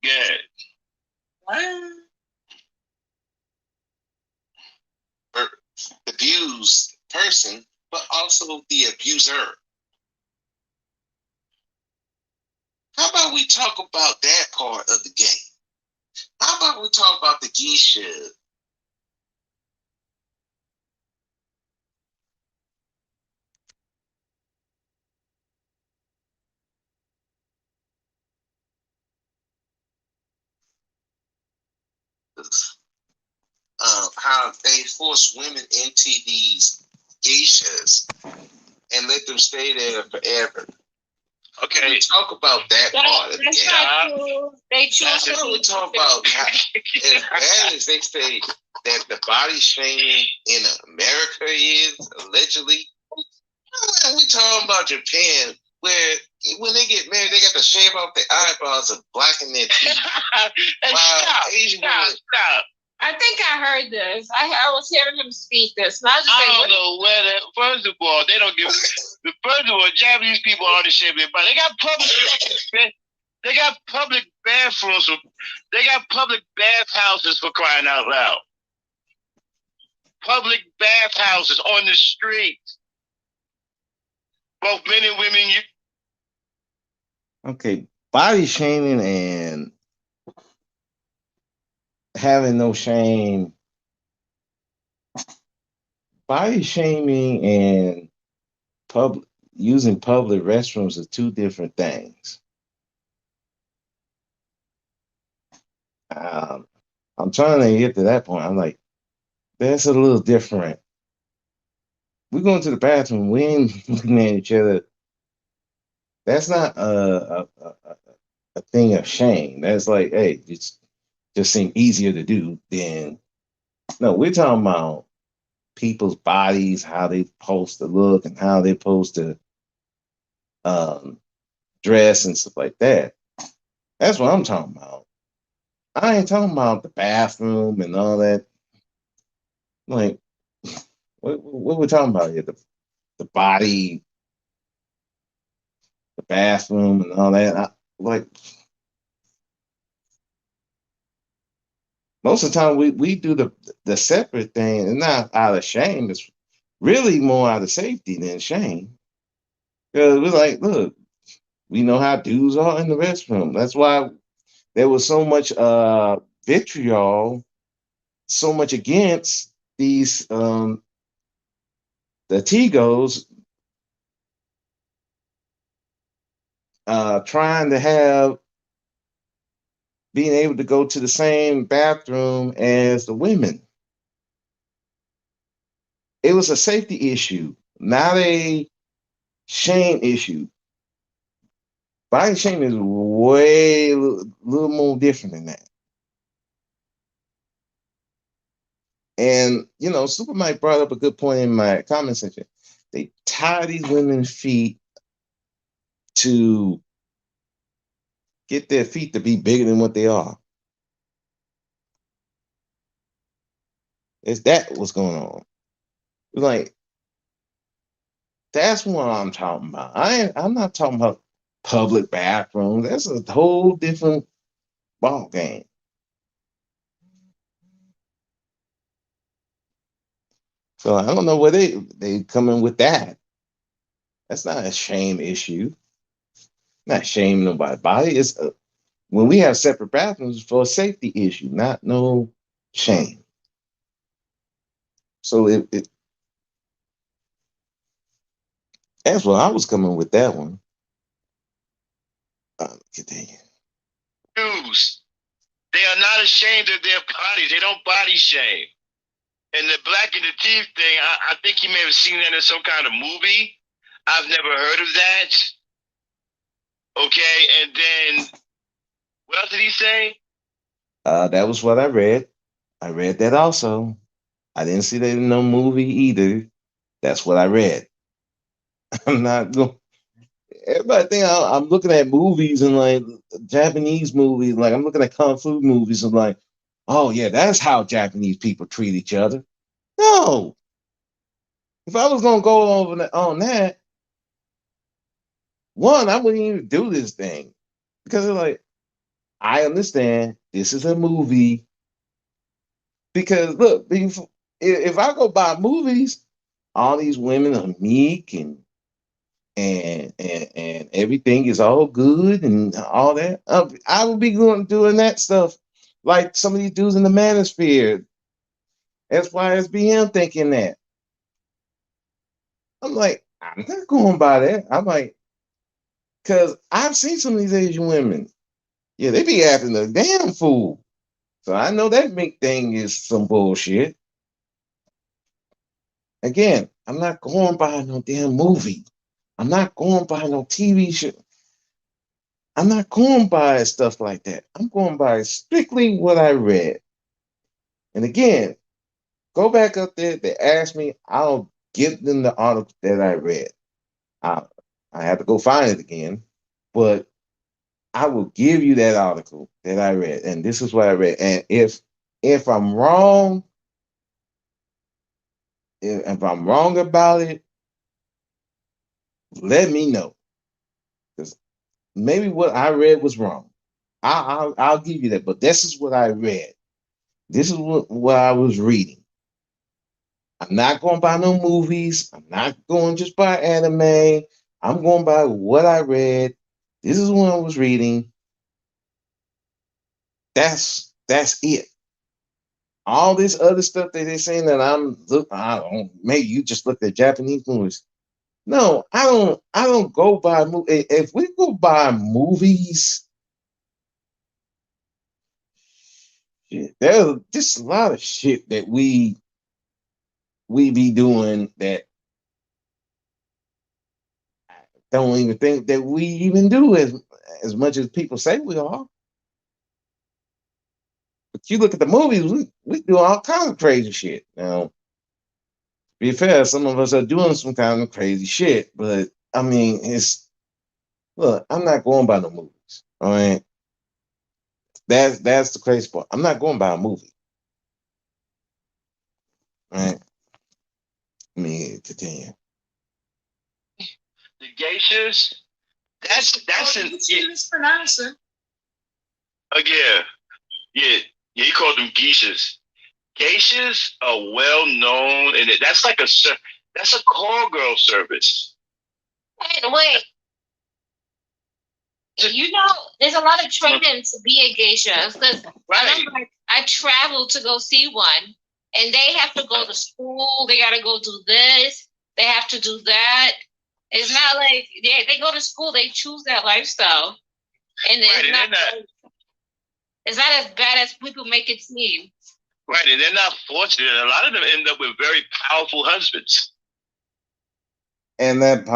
Yeah. abused person, but also the abuser. How about we talk about that part of the game? How about we talk about the geisha? How they force women into these geishas and let them stay there forever. Okay, we talk about that part of the game. Not true. They choose That's to what we be talk about. As bad as they say that the body shaming in America is allegedly, we talking about Japan, where when they get married, they got to shave off their eyebrows and blacken their teeth. Stop. I think I heard this. I was hearing him speak this. And I don't know whether. First of all, they don't give. First of all, Japanese people aren't ashamed of their body. They got public. They got public bathrooms. They got public bathhouses for crying out loud. Public bathhouses on the streets. Both men and women. Okay, body shaming and having no shame. Body shaming and using public restrooms are two different things. I'm trying to get to that point. I'm like, that's a little different. We're going to the bathroom. We ain't looking at each other. That's not a thing of shame. That's like, hey, it's just seemed easier to do than. No, we're talking about people's bodies, how they supposed to look, and how they're supposed to dress and stuff like that. That's what I'm talking about. I ain't talking about the bathroom and all that. Like, what we're talking about here? The body, the bathroom, and all that. Like, most of the time we do the separate thing, and not out of shame. It's really more out of safety than shame. Because we're like, look, we know how dudes are in the restroom. That's why there was so much vitriol, so much against these the Tigos trying to have being able to go to the same bathroom as the women. It was a safety issue, not a shame issue. Body shame is way a little more different than that. And Super Mike brought up a good point in my comment section. They tie these women's feet to get their feet to be bigger than what they are. Is that what's going on? Like, that's what I'm talking about. I'm not talking about public bathrooms. That's a whole different ball game. So I don't know where they come in with that. That's not a shame issue. Not shaming nobody's body. It's when we have separate bathrooms for a safety issue, not no shame. So that's what I was coming with that one. Continue. News. They are not ashamed of their bodies. They don't body shame. And the black in the teeth thing, I think you may have seen that in some kind of movie. I've never heard of that. Okay, and then what else did he say? That was what I read. I read that also. I didn't see that in no movie either. That's what I read. I'm not going. Everybody think I'm looking at movies and like Japanese movies, like I'm looking at kung fu movies and like, oh yeah, that's how Japanese people treat each other. No. If I was gonna go over on that, one, I wouldn't even do this thing because it's like I understand This is a movie. Because look, if I go buy movies, all these women are meek and everything is all good and all that. I would be doing that stuff like some of these dudes in the manosphere. SYSBM thinking that. I'm like, I'm not going by that. I'm like, because I've seen some of these Asian women. Yeah, they be acting a damn fool. So I know that mink thing is some bullshit. Again, I'm not going by no damn movie. I'm not going by no TV show. I'm not going by stuff like that. I'm going by strictly what I read. And again, go back up there. They ask me, I'll give them the article that I read. I, I have to go find it again, but I will give you that article that I read, and this is what I read. And if I'm wrong, if I'm wrong about it, let me know because maybe what I read was wrong. I'll give you that, but this is what I read. This is what I was reading. I'm not going by no movies. I'm not going just by anime. I'm going by what I read. This is what I was reading. That's it. All this other stuff that they're saying that I don't. Maybe you just looked at Japanese movies. No, I don't. I don't go by movie. If we go by movies, shit, there's just a lot of shit that we be doing that I don't even think that we even do as much as people say we are. But you look at the movies, we do all kinds of crazy shit. Now, to be fair, some of us are doing some kind of crazy shit, but I mean, it's look. I'm not going by the movies. All right, that's the crazy part. I'm not going by a movie. All right, let me continue. The geishas, that's Oh, an you mispronouncing. yeah, yeah, yeah. He called them geishas. Geishas are well known, and that's like that's a call girl service. Wait, you know, there's a lot of training to be a geisha. Because Right. I traveled to go see one, and they have to go to school. They got to go do this. They have to do that. It's not like they go to school. They choose that lifestyle, and Right, and it's not as bad as people make it seem. right, and they're not fortunate. A lot of them end up with very powerful husbands. And that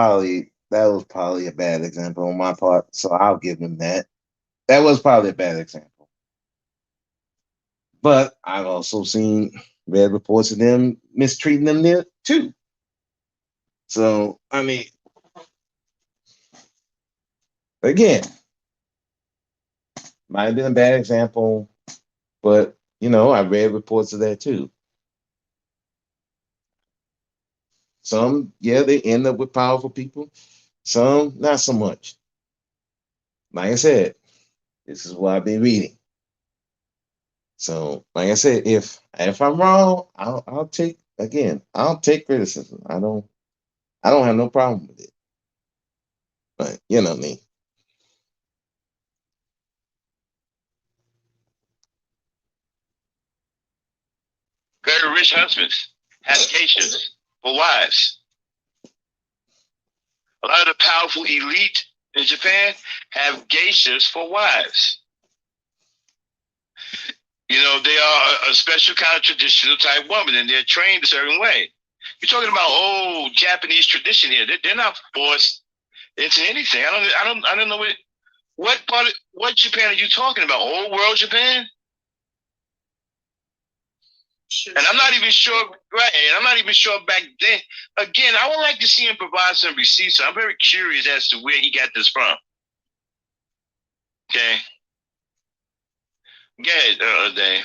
was probably a bad example on my part, so I'll give them that. That was probably a bad example. But I've also seen read reports of them mistreating them there too. So I mean, again, might have been a bad example, but I read reports of that too. Some, yeah, they end up with powerful people. Some, not so much. Like I said, this is what I've been reading. So, like I said, if I'm wrong, I'll take criticism. I don't have no problem with it. But you know me. Very rich husbands have geishas for wives. A lot of the powerful elite in Japan have geishas for wives. You know, they are a special kind of traditional type woman, and they're trained a certain way. You're talking about old Japanese tradition here. They're not forced into anything. I don't know what Japan are you talking about? Old world Japan? And I'm not even sure, right? And I'm not even sure back then. Again, I would like to see him provide some receipts. So I'm very curious as to where he got this from. Okay. Go ahead, Dave.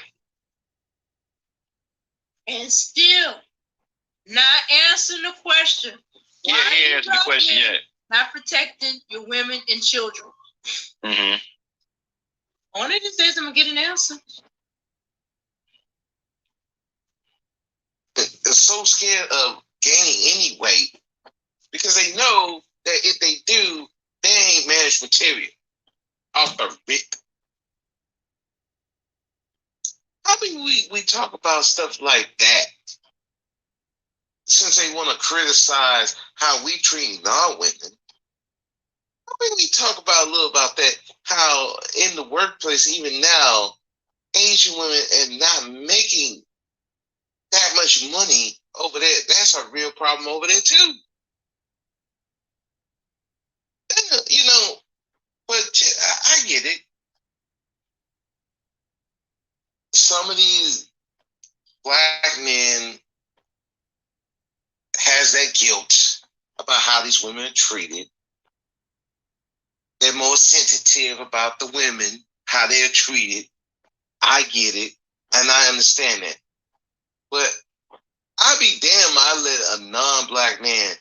And still not answering the question. Yeah, he ain't answered the question yet. Not protecting your women and children. Mm-hmm. One of these days I'm gonna get an answer. They're so scared of gaining any weight because they know that if they do, they ain't managed material off the rip. How mean we talk about stuff like that since they want to criticize how we treat non-women? How mean we talk about a little about that? How in the workplace, even now, Asian women are not making that much money over there. That's a real problem over there too. You know, but I get it. Some of these black men has that guilt about how these women are treated. They're more sensitive about the women, how they're treated. I get it, and I understand that. But I'd be damn I let a non-black man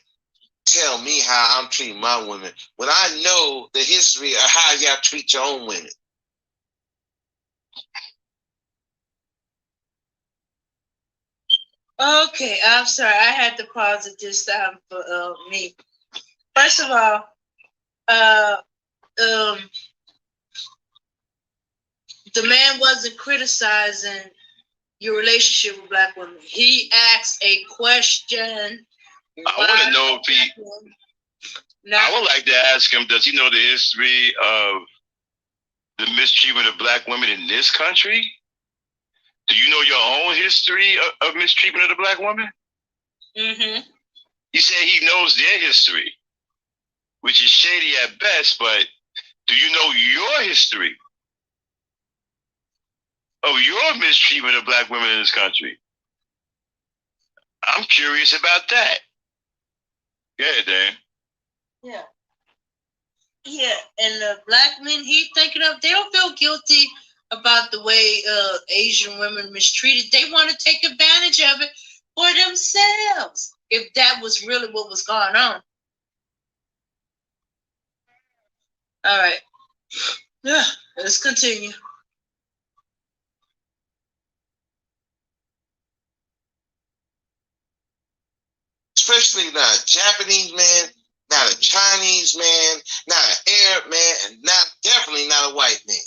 tell me how I'm treating my women when I know the history of how y'all treat your own women. Okay, I'm sorry. I had to pause it this time for me. First of all, the man wasn't criticizing your relationship with black women. He asked a question. I want to know if he. I would like to ask him, does he know the history of the mistreatment of black women in this country? Do you know your own history of mistreatment of the black woman? Mm-hmm. He said he knows their history, which is shady at best, but do you know your history of your mistreatment of black women in this country? I'm curious about that. Yeah, Dan. Yeah. Yeah, and the black men he thinking of, they don't feel guilty about the way Asian women mistreated. They want to take advantage of it for themselves. If that was really what was going on. All right. Yeah, let's continue. Especially not a Japanese man, not a Chinese man, not an Arab man, and definitely not a white man.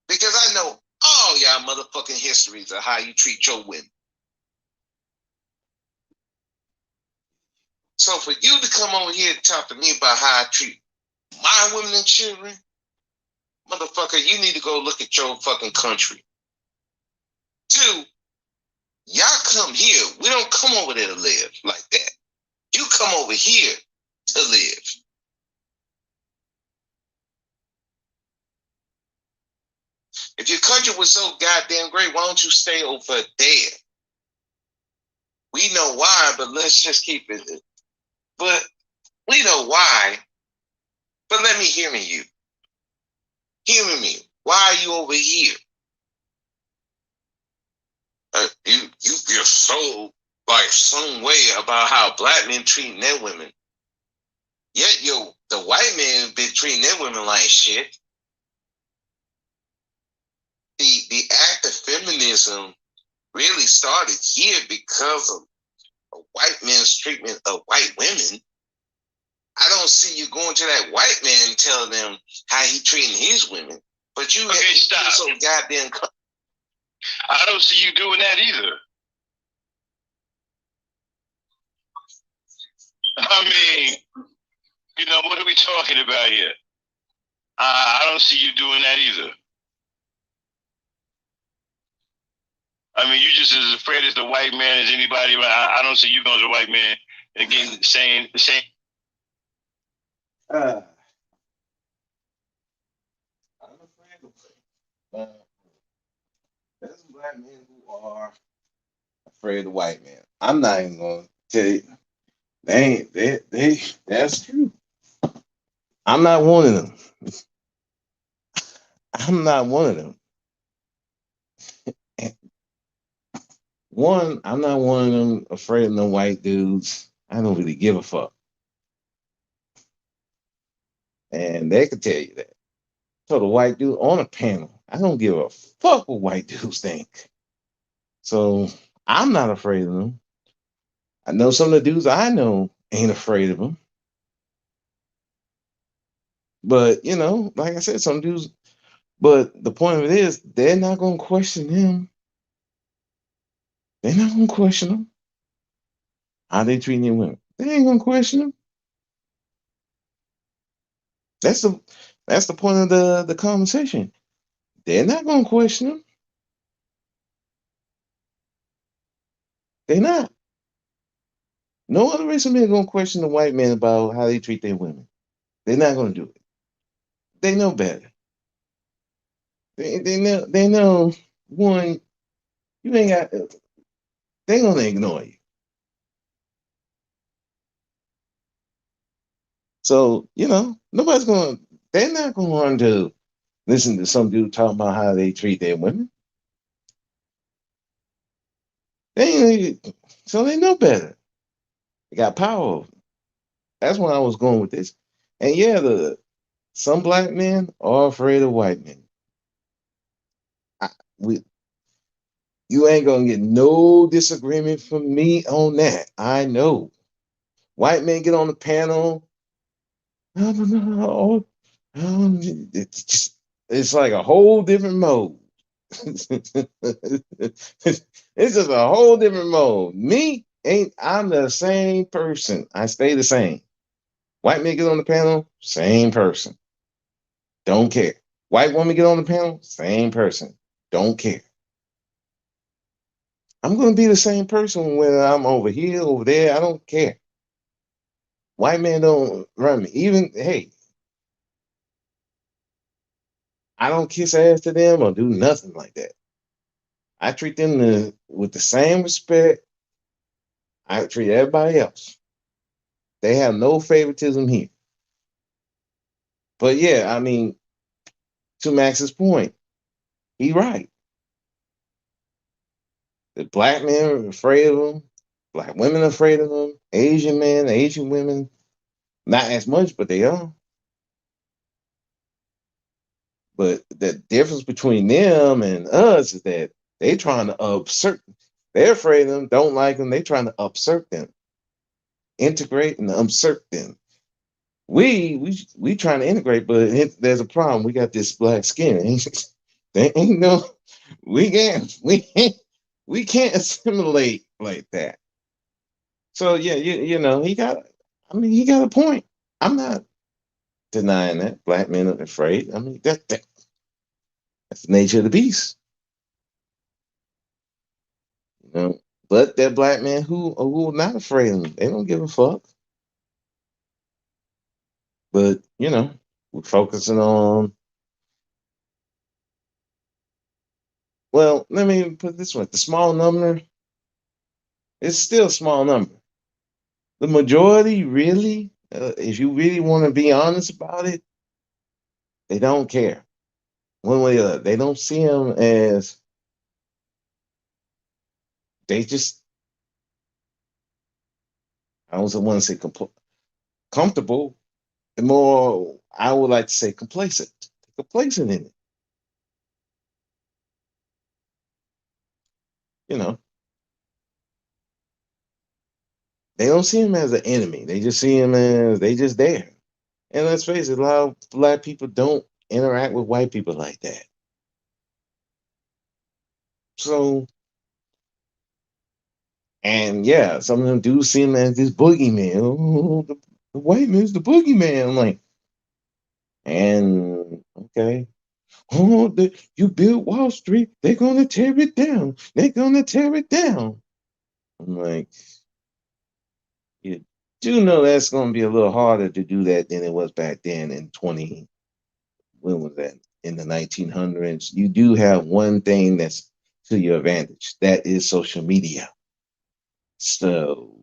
Because I know all y'all motherfucking histories of how you treat your women. So for you to come over here and talk to me about how I treat my women and children, motherfucker, you need to go look at your fucking country. 2, y'all come here. We don't come over there to live like that. You come over here to live. If your country was so goddamn great, why don't you stay over there? We know why, but let's just keep it. But we know why. But let me hear you. Hear me. Why are you over here? You feel so like some way about how black men treating their women. Yet the white men been treating their women like shit. The act of feminism really started here because of white men's treatment of white women. I don't see you going to that white man and telling them how he treating his women. But you feel so goddamn. I don't see you doing that either. I mean, what are we talking about here? I don't see you doing that either. I mean, you just as afraid as the white man as anybody. I don't see you going to the white man and again saying the same. I'm afraid of there's some black men who are afraid of the white man. I'm not even gonna tell you. That's true. I'm not one of them. I'm not one of them. One, I'm not one of them afraid of no white dudes. I don't really give a fuck. and they could tell you that. So the white dude on a panel, I don't give a fuck what white dudes think. So I'm not afraid of them. I know some of the dudes I know ain't afraid of them. But like I said, some dudes. But the point of it is, they're not gonna question him. They're not gonna question them. How they treating their women? They ain't gonna question them. That's the that's the point of the conversation. They're not gonna question them. They're not. No other race of men gonna question the white man about how they treat their women. They're not gonna do it. They know better. They know one. You ain't got. They gonna ignore you. So nobody's gonna. They're not gonna want to listen to some dude talking about how they treat their women. So they know better. They got power. That's where I was going with this. And yeah, some black men are afraid of white men. I, we, you ain't gonna get no disagreement from me on that. I know. White men get on the panel. No, no, no, no. It's like a whole different mode. It's just a whole different mode. I'm the same person. I stay the same. White man get on the panel, same person. Don't care. White woman get on the panel, same person. Don't care. I'm gonna be the same person whether I'm over here, over there. I don't care. White man don't run me. Even hey, I don't kiss ass to them or do nothing like that. I treat them with the same respect I treat everybody else. They have no favoritism here. But yeah, I mean, to Max's point, he right. The black men are afraid of them. Black women are afraid of them. Asian men, Asian women, not as much, but they are. But the difference between them and us is that they trying to upsert. They're afraid of them, don't like them. They trying to upsert them, integrate and upsert them. We trying to integrate, but there's a problem. We got this black skin. They ain't no. We can't assimilate like that. So yeah, he got. I mean, he got a point. I'm not denying that black men are afraid. I mean that's the nature of the beast. You know. But that black man who are not afraid of them, they don't give a fuck. But we're focusing on. Well, let me put it this way: the small number is still a small number. The majority, really, if you really want to be honest about it, they don't care one way or the other. They don't see them as they just. I don't want to say comfortable. The more I would like to say complacent. Complacent in it. You know, they don't see him as an enemy. They just see him as they just there. And let's face it, a lot of black people don't interact with white people like that. So, and yeah, some of them do see him as this boogeyman. Oh, the white man's the boogeyman. I'm like, and okay. Oh, you build Wall Street, they're gonna tear it down. They're gonna tear it down. I'm like, you do know that's gonna be a little harder to do that than it was back then in 20. When was that? In the 1900s. You do have one thing that's to your advantage. That is social media. So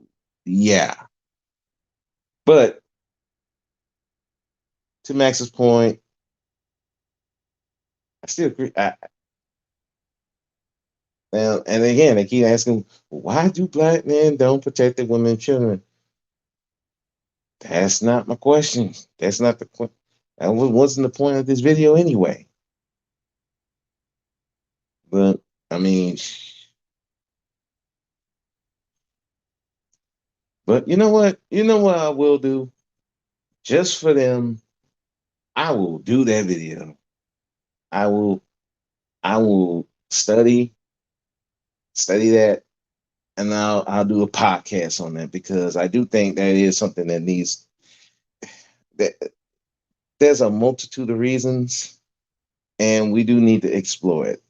yeah, but to Max's point, I still agree. And again, they keep asking, why do black men don't protect their women and children? That's not my question. That's not the question. And what wasn't the point of this video anyway? But I mean, but you know what? You know what I will do? Just for them, I will do that video. I will I will study that, and I'll do a podcast on that because I do think that is something that needs that there's a multitude of reasons, and we do need to explore it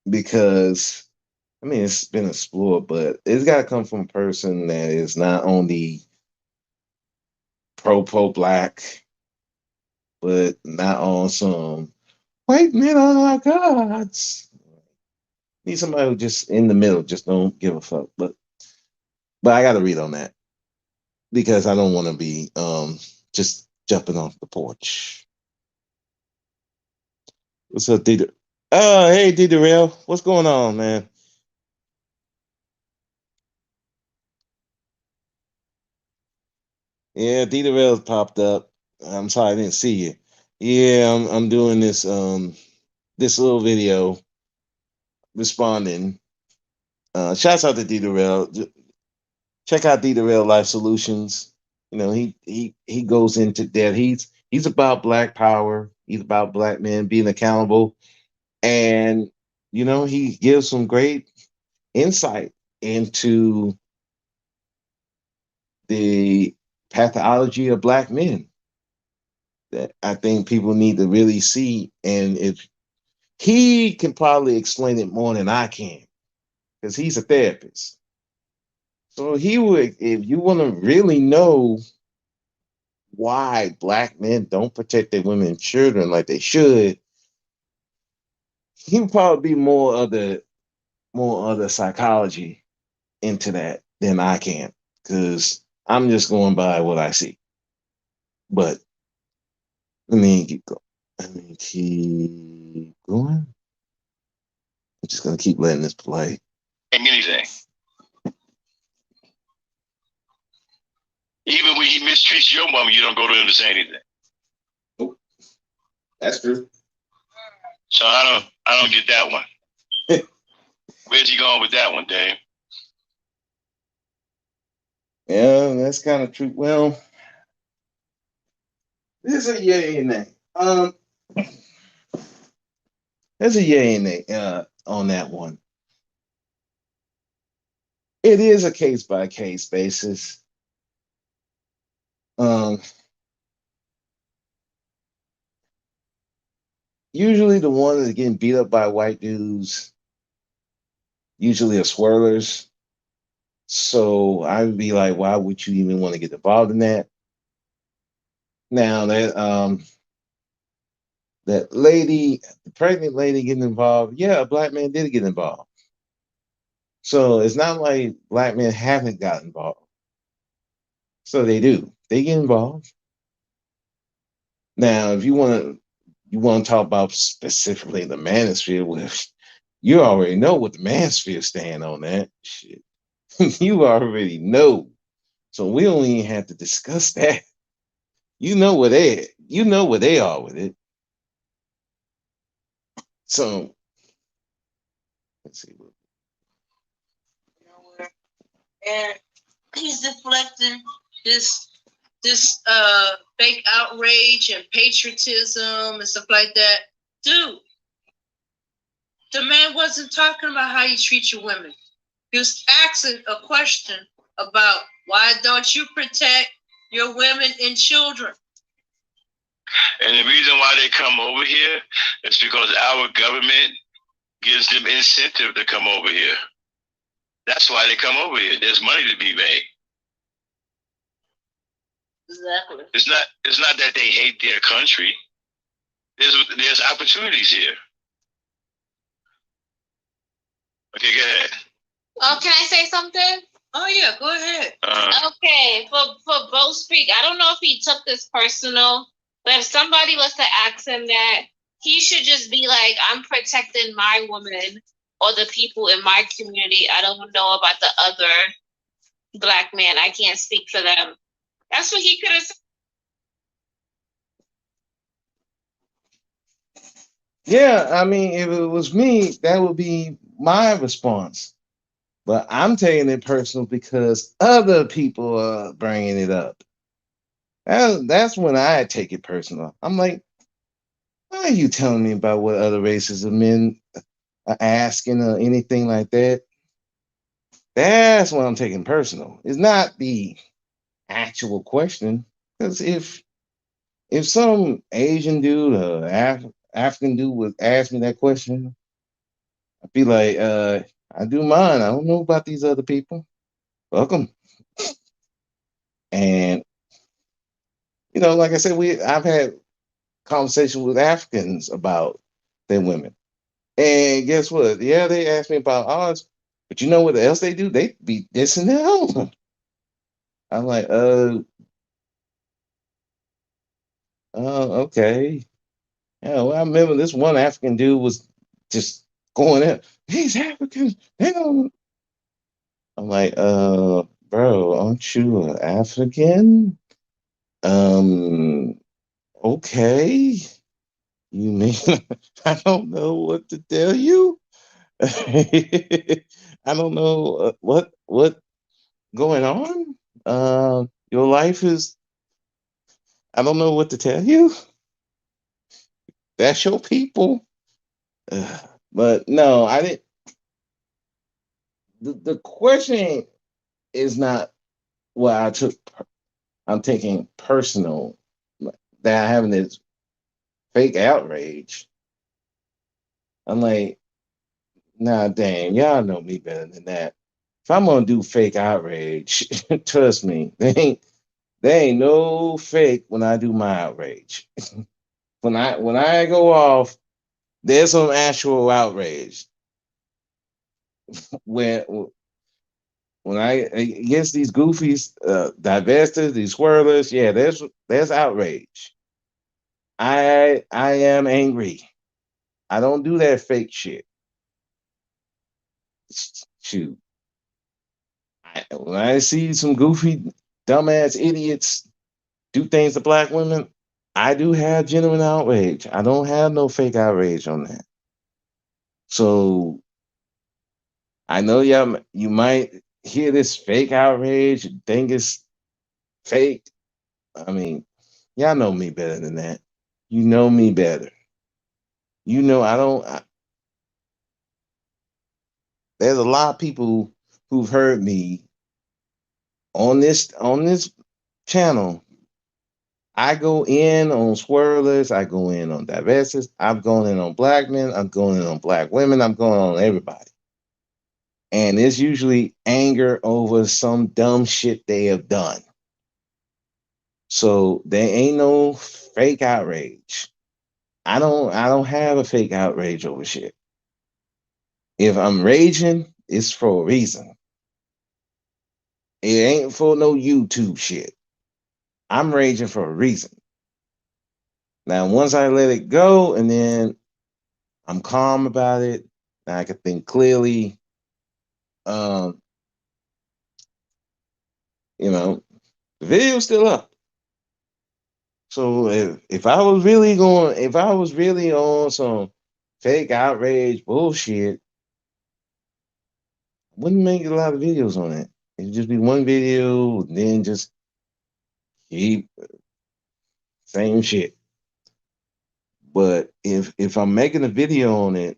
because I mean it's been explored, but it's got to come from a person that is not only pro black, but not on some white men are our gods. Need somebody who just in the middle, just don't give a fuck. But I got to read on that because I don't want to be just jumping off the porch. What's up, Dita? Oh, hey, Dita Rail. What's going on, man? Yeah, Dita Rail's popped up. I'm sorry I didn't see you. Yeah, I'm doing this little video responding. Shouts out to Dita Rail. Check out Dita Rail Life Solutions. You know, he goes into that. He's about black power. He's about black men being accountable. And you know, he gives some great insight into the pathology of black men that I think people need to really see. And if he can probably explain it more than I can, because he's a therapist. So he would, if you want to really know why black men don't protect their women and children like they should, he would probably be more of the psychology into that than I can, because I'm just going by what I see. But let me keep going. Let me keep going. I'm just gonna keep letting this play. Anything. Even when he mistreats your mom, you don't go to him to say anything. Oh, that's true. So I don't get that one. Where's he going with that one, Dave? Yeah, that's kind of true. Well, there's a yay and nay. There's a yay and nay on that one. It is a case by case basis. Usually the ones that getting beat up by white dudes usually are swirlers. So I would be like, why would you even want to get involved in that? Now that lady, the pregnant lady getting involved, yeah, a black man did get involved. So it's not like black men haven't got involved. So they do. They get involved. Now, if you want to talk about specifically the manosphere, with you already know what the manosphere stand on that shit. You already know. So we don't even have to discuss that. You know where they are with it. So let's see. And he's deflecting this fake outrage and patriotism and stuff like that. Dude, the man wasn't talking about how you treat your women. He was asking a question about why don't you protect your women and children? And the reason why they come over here is because our government gives them incentive to come over here. That's why they come over here. There's money to be made. Exactly. It's not that they hate their country. There's opportunities here. Okay, go ahead. Oh, can I say something? Oh yeah, go ahead. Okay, for both speak. I don't know if he took this personal, but if somebody was to ask him that, he should just be like, I'm protecting my woman or the people in my community. I don't know about the other black man. I can't speak for them. That's what he could have said. Yeah, I mean, if it was me, that would be my response. But I'm taking it personal because other people are bringing it up. That's when I take it personal. I'm like, why are you telling me about what other races of men are asking or anything like that? That's what I'm taking personal. It's not the actual question. Because if some Asian dude or African dude would ask me that question, I'd be like, I do mine. I don't know about these other people. Welcome. And like I said, I've had conversations with Africans about their women. And guess what? Yeah, they asked me about ours, but you know what else they do? They be dissing their own. I'm like, okay. Yeah, well, I remember this one African dude was just going in. These Africans, they don't. I'm like, bro, aren't you an African? Um, okay. You mean I don't know what to tell you? I don't know what going on. Your life is. I don't know what to tell you. That's your people. But no, I didn't. The question is not what I took. I'm taking personal that I'm having this fake outrage. I'm like, nah, damn, y'all know me better than that. If I'm gonna do fake outrage, trust me, they ain't no fake when I do my outrage. When I go off, there's some actual outrage. When I against these goofies, divestors, these swirlers, yeah, there's outrage. I am angry. I don't do that fake shit. Shoot, when I see some goofy, dumbass idiots do things to black women, I do have genuine outrage. I don't have no fake outrage on that. So I know you might hear this fake outrage, think it's fake. I mean, y'all know me better than that. You know me better. I don't. There's a lot of people who've heard me on this channel. I go in on swirlers. I go in on divestors. I'm going in on black men. I'm going in on black women. I'm going on everybody. And it's usually anger over some dumb shit they have done. So there ain't no fake outrage. I don't have a fake outrage over shit. If I'm raging, it's for a reason. It ain't for no YouTube shit. I'm raging for a reason. Now, once I let it go and then I'm calm about it, and I can think clearly, um, you know, the video's still up. So if I was really on some fake outrage bullshit, I wouldn't make a lot of videos on it. It'd just be one video, then just keep same shit. But if I'm making a video on it,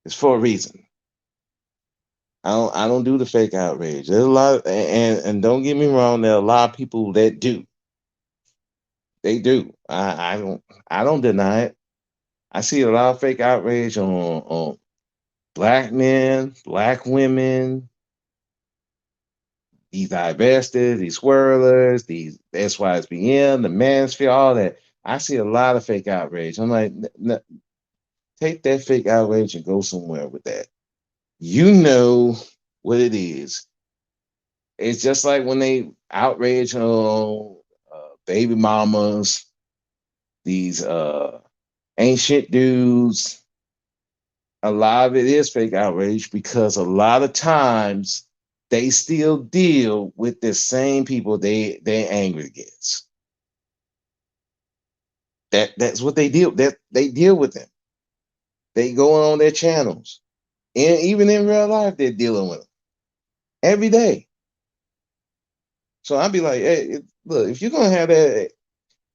it's for a reason. I don't do the fake outrage. There's a lot, and don't get me wrong, there are a lot of people that do. They do. I don't deny it. I see a lot of fake outrage on black men, black women, these divestors, these swirlers, these SYSBM, the manosphere, all that. I see a lot of fake outrage. I'm like, take that fake outrage and go somewhere with that. You know what it is. It's just like when they outrage on baby mamas, these ancient dudes. A lot of it is fake outrage because a lot of times they still deal with the same people they're angry against. That's what they deal with them. They go on their channels. And even in real life, they're dealing with them every day. So I'd be like, hey, look, if you're gonna have that,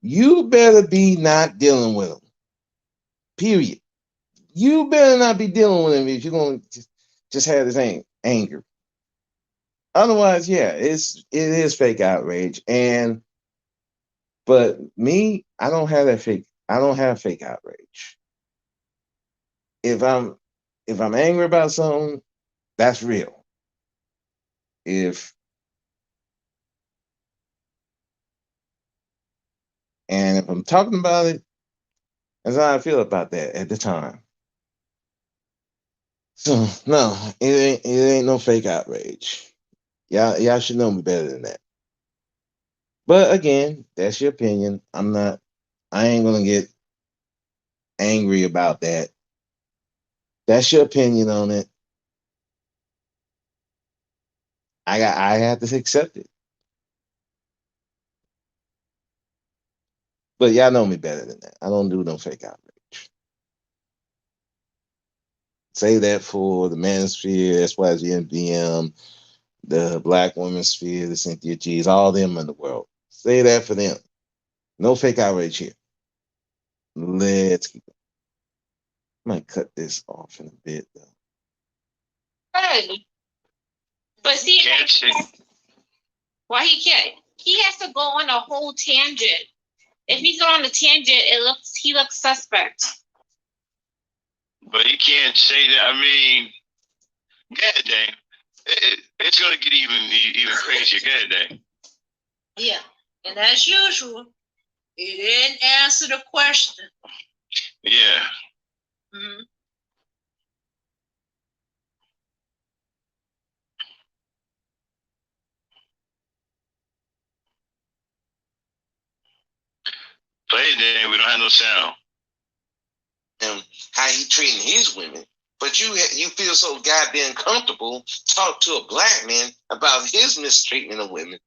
you better be not dealing with them. Period. You better not be dealing with them if you're gonna just have this anger. Otherwise, yeah, it is fake outrage. And but me, I don't have that fake. I don't have fake outrage. If I'm angry about something, that's real. If and if I'm talking about it, that's how I feel about that at the time. So no, it ain't no fake outrage. Y'all should know me better than that. But again, that's your opinion. I ain't gonna get angry about that. That's your opinion on it. I have to accept it. But y'all know me better than that. I don't do no fake outrage. Say that for the manosphere, SYG and BM, the Black women's sphere, the Cynthia G's, all them in the world. Say that for them. No fake outrage here. Let's keep it. I might cut this off in a bit though. Good. But see, Can't see. why he can't? He has to go on a whole tangent. If he's on a tangent, he looks suspect. But he can't say that. I mean, go ahead, Dane. It's gonna get even crazier. Go ahead, Dane. Yeah, and as usual, he didn't answer the question. Yeah. Mhm. Play it, Dane. We don't have no sound. And how he treating his women. But you feel so goddamn comfortable talk to a black man about his mistreatment of women.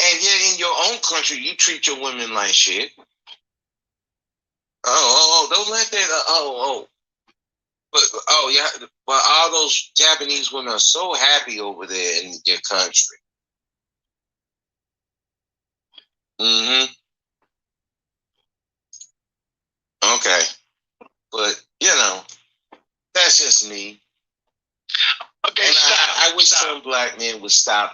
And yet in your own country, you treat your women like shit. Don't let that. But all those Japanese women are so happy over there in your country. Mm-hmm. Okay. But, that's just me. Okay, and stop. I wish some black men would stop.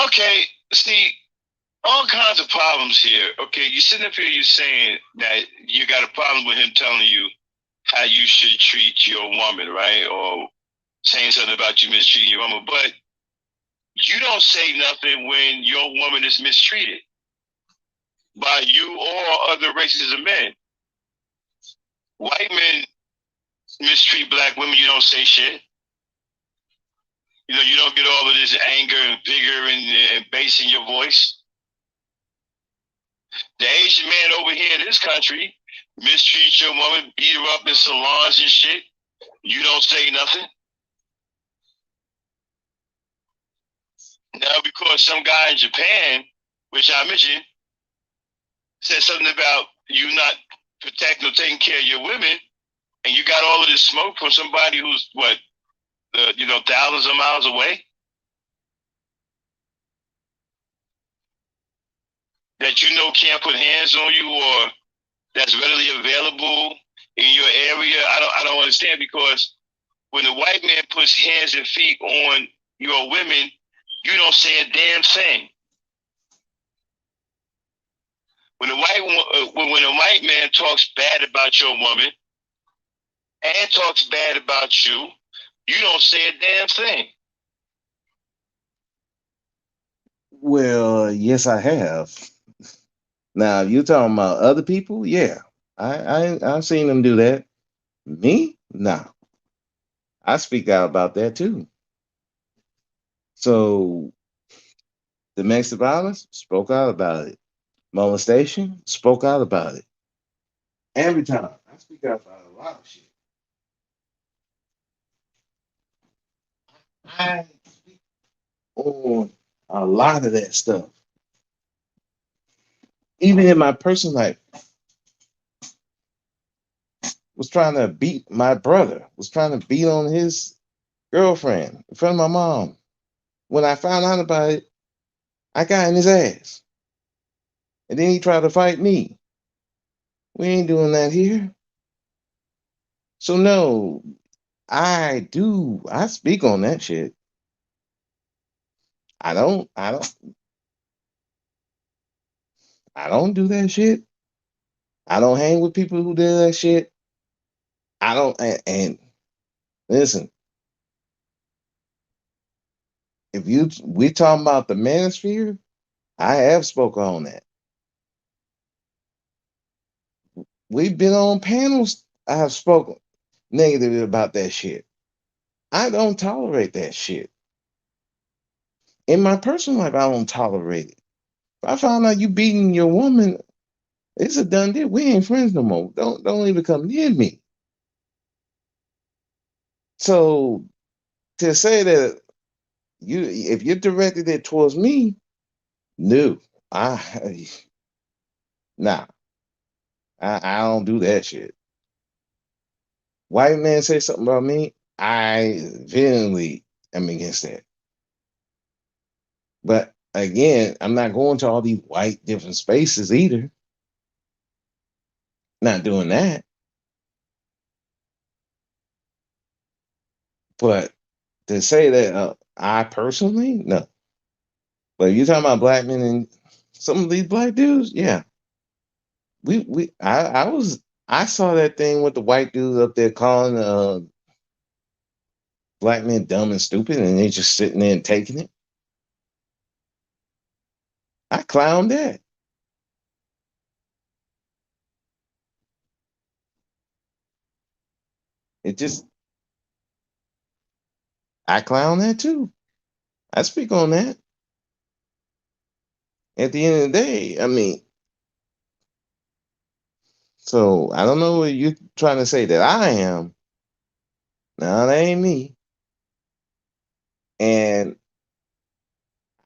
Okay, see, all kinds of problems here. Okay, you sitting up here, you're saying that you got a problem with him telling you how you should treat your woman, right? Or saying something about you mistreating your woman, but you don't say nothing when your woman is mistreated by you or other races of men. White men mistreat black women, you don't say shit. You don't get all of this anger and vigor and bass in your voice. The Asian man over here in this country mistreats your woman, beat her up in salons and shit. You don't say nothing. Now, because some guy in Japan, which I mentioned, said something about you not protecting or taking care of your women, and you got all of this smoke from somebody who's thousands of miles away, that can't put hands on you or that's readily available in your area. I don't understand, because when the white man puts hands and feet on your women, you don't say a damn thing. When a white man talks bad about your woman and talks bad about you, you don't say a damn thing. Well, yes, I have. Now, if you're talking about other people, yeah, I've seen them do that. Me, nah, I speak out about that too. So, domestic violence, spoke out about it. Molestation, spoke out about it. Every time, I speak out about a lot of shit. I speak on a lot of that stuff. even in my personal life, was trying to beat my brother, was trying to beat on his girlfriend in front of my mom. When I found out about it, I got in his ass. And then he tried to fight me. We ain't doing that here. So no, I speak on that shit. I don't do that shit. I don't hang with people who do that shit. I don't and listen, if we talking about the manosphere, I have spoken on that. We've been on panels. I have spoken negatively about that shit. I don't tolerate that shit. In my personal life, I don't tolerate it. If I find out you beating your woman, it's a done deal. We ain't friends no more. Don't even come near me. So to say that if you're directed it towards me, no, I nah, I don't do that shit. White man say something about me, I vehemently am against that. But again, I'm not going to all these white different spaces either. Not doing that. But to say that I personally, no. But if you're talking about black men and some of these black dudes, yeah. I saw that thing with the white dudes up there calling black men dumb and stupid, and they just sitting there and taking it. I clowned that. It just I clown that too. I speak on that. At the end of the day, I mean, so I don't know what you're trying to say that I am. No, that ain't me. And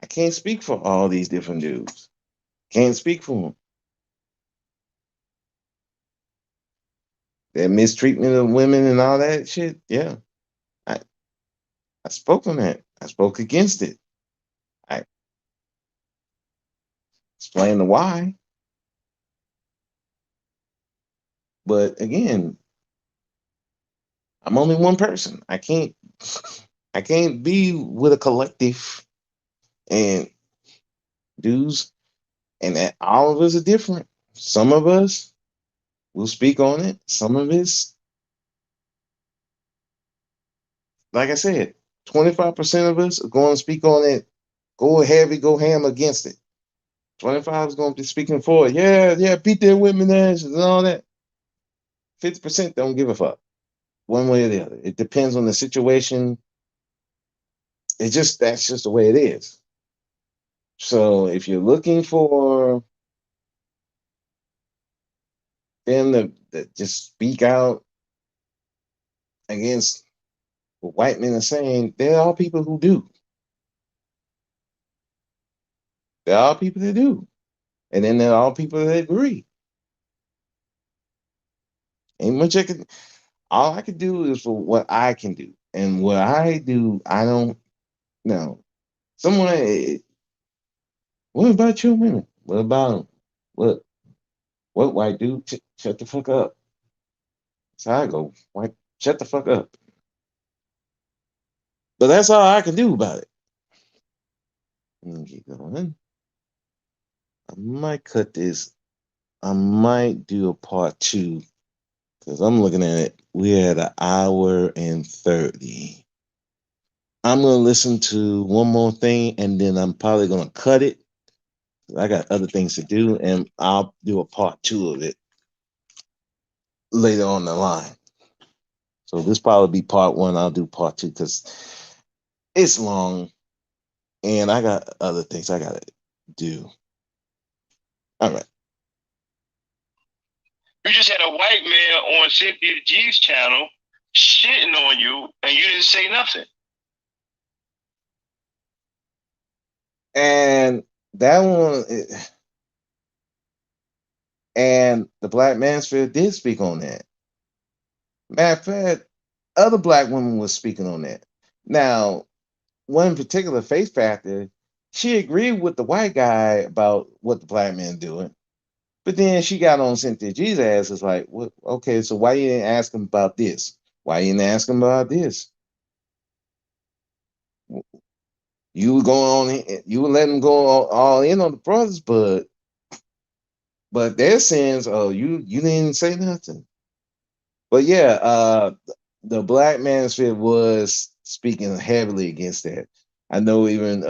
I can't speak for all these different dudes. Can't speak for them. That mistreatment of women and all that shit. Yeah, I, I spoke on that. I spoke against it. I explained the why. But again, I'm only one person. I can't be with a collective and dudes, and that all of us are different. Some of us will speak on it. Some of us, like I said, 25% of us are going to speak on it, go heavy, go ham against it. 25 is going to be speaking for it. Yeah, yeah, beat their women ass and all that. 50% don't give a fuck, one way or the other. It depends on the situation. That's just the way it is. So if you're looking for them to just speak out against what white men are saying, there are people who do. There are people that do. And then there are people that agree. Ain't much I can all I can do is for what I can do. And what I do, I don't know. Someone what about your women? What about them? What white dude? Shut the fuck up. That's how I go. White, shut the fuck up. But that's all I can do about it. Let me keep going. I might cut this. I might do a part two because I'm looking at it. We're at an hour and 30. I'm gonna listen to one more thing and then I'm probably gonna cut it. I got other things to do, and I'll do a part two of it later on the line. So this probably be part one. I'll do part two because it's long and I got other things I gotta do. All right. You just had a white man on Cynthia G's channel shitting on you, and you didn't say nothing. And that one, And the Black Manosphere did speak on that. Matter of fact, other black women was speaking on that. Now, one in particular, Faith Factor, she agreed with the white guy about what the black man doing. But then she got on Cynthia G's ass. It's like, well, okay, so why you didn't ask him about this? Why you didn't ask him about this? You were going on, you were letting them go all in on the brothers, but their sins, oh, you didn't say nothing. But yeah, the Black Manosphere was speaking heavily against that. I know even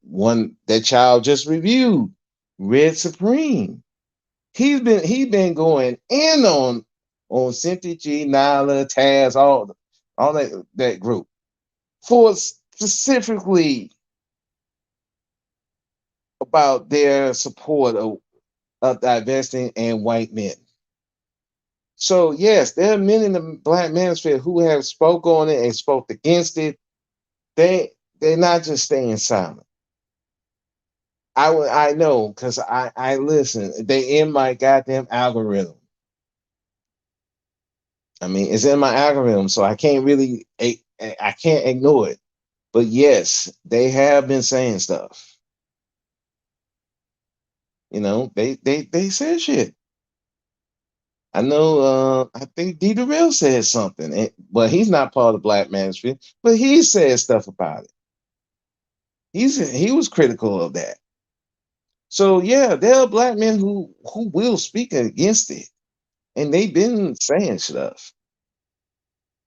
one that child just reviewed, Red Supreme. He been going in on Cynthia G, Nyla, Taz, all that group for specifically about their support of divesting and white men. So yes, there are men in the Black Manosphere who have spoke on it and spoke against it. They're not just staying silent. I know because I listen. They in my goddamn algorithm. I mean, it's in my algorithm, so I can't really I can't ignore it. But yes, they have been saying stuff. They said shit. I know. I think D. Real said something, but he's not part of the Black Manosphere. But he said stuff about it. He was critical of that. So yeah, there are black men who will speak against it, and they've been saying stuff.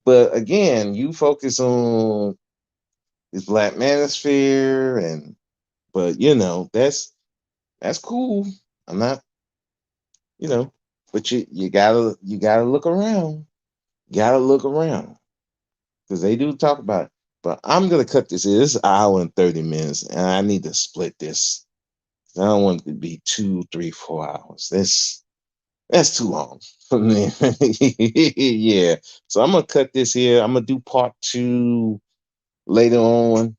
But again, you focus on this Black Manosphere, but that's cool. I'm not, you know, but you gotta look around. You gotta look around because they do talk about it. But I'm gonna cut this. This is an hour and 30 minutes, and I need to split this. I don't want it to be 2, 3, 4 hours. That's too long for me. Yeah. So I'm gonna cut this here. I'm gonna do part two later on.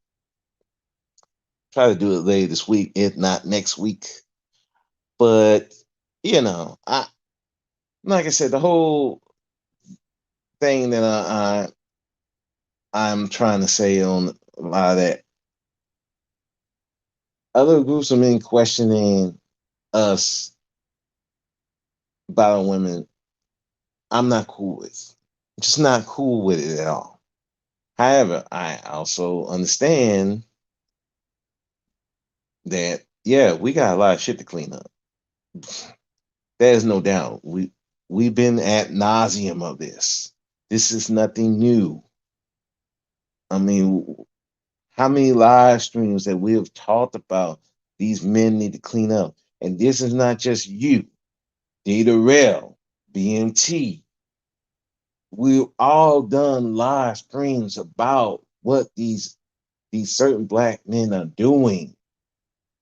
Try to do it later this week, if not next week. But I like I said, the whole thing that I'm trying to say on a lot of that, other groups of men questioning us about women, I'm not cool with. Just not cool with it at all. However, I also understand that yeah, we got a lot of shit to clean up. There's no doubt. We've been at nauseum of this. This is nothing new. I mean, how many live streams that we have talked about these men need to clean up? And this is not just you, Data Rail, BMT. We've all done live streams about what these certain black men are doing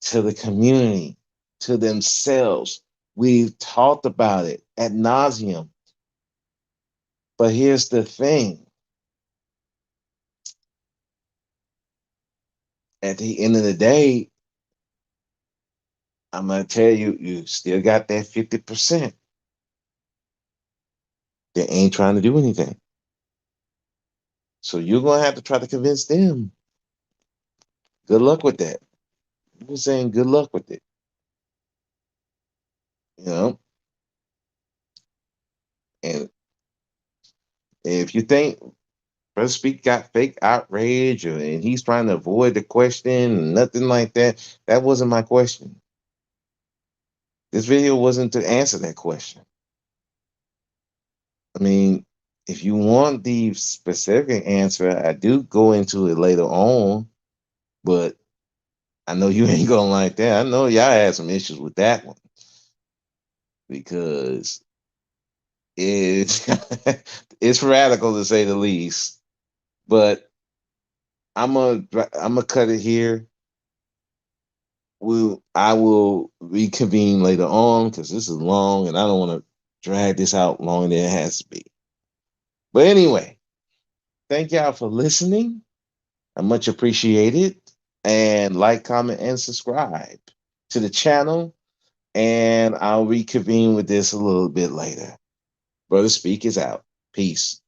to the community, to themselves. We've talked about it ad nauseum. But here's the thing. At the end of the day, I'm gonna tell you, you still got that 50% that ain't trying to do anything. So you're gonna have to try to convince them. Good luck with that. I'm saying good luck with it. You know, and if you think Brother Speak got fake outrage and he's trying to avoid the question, nothing like that. That wasn't my question. This video wasn't to answer that question. I mean, if you want the specific answer, I do go into it later on, but I know you ain't gonna like that. I know y'all had some issues with that one because it's it's radical to say the least. But I'm gonna cut it here. I will reconvene later on because this is long and I don't want to drag this out longer than it has to be. But anyway, thank y'all for listening. I much appreciate it. And like, comment, and subscribe to the channel. and I'll reconvene with this a little bit later. Brother Speak is out. Peace.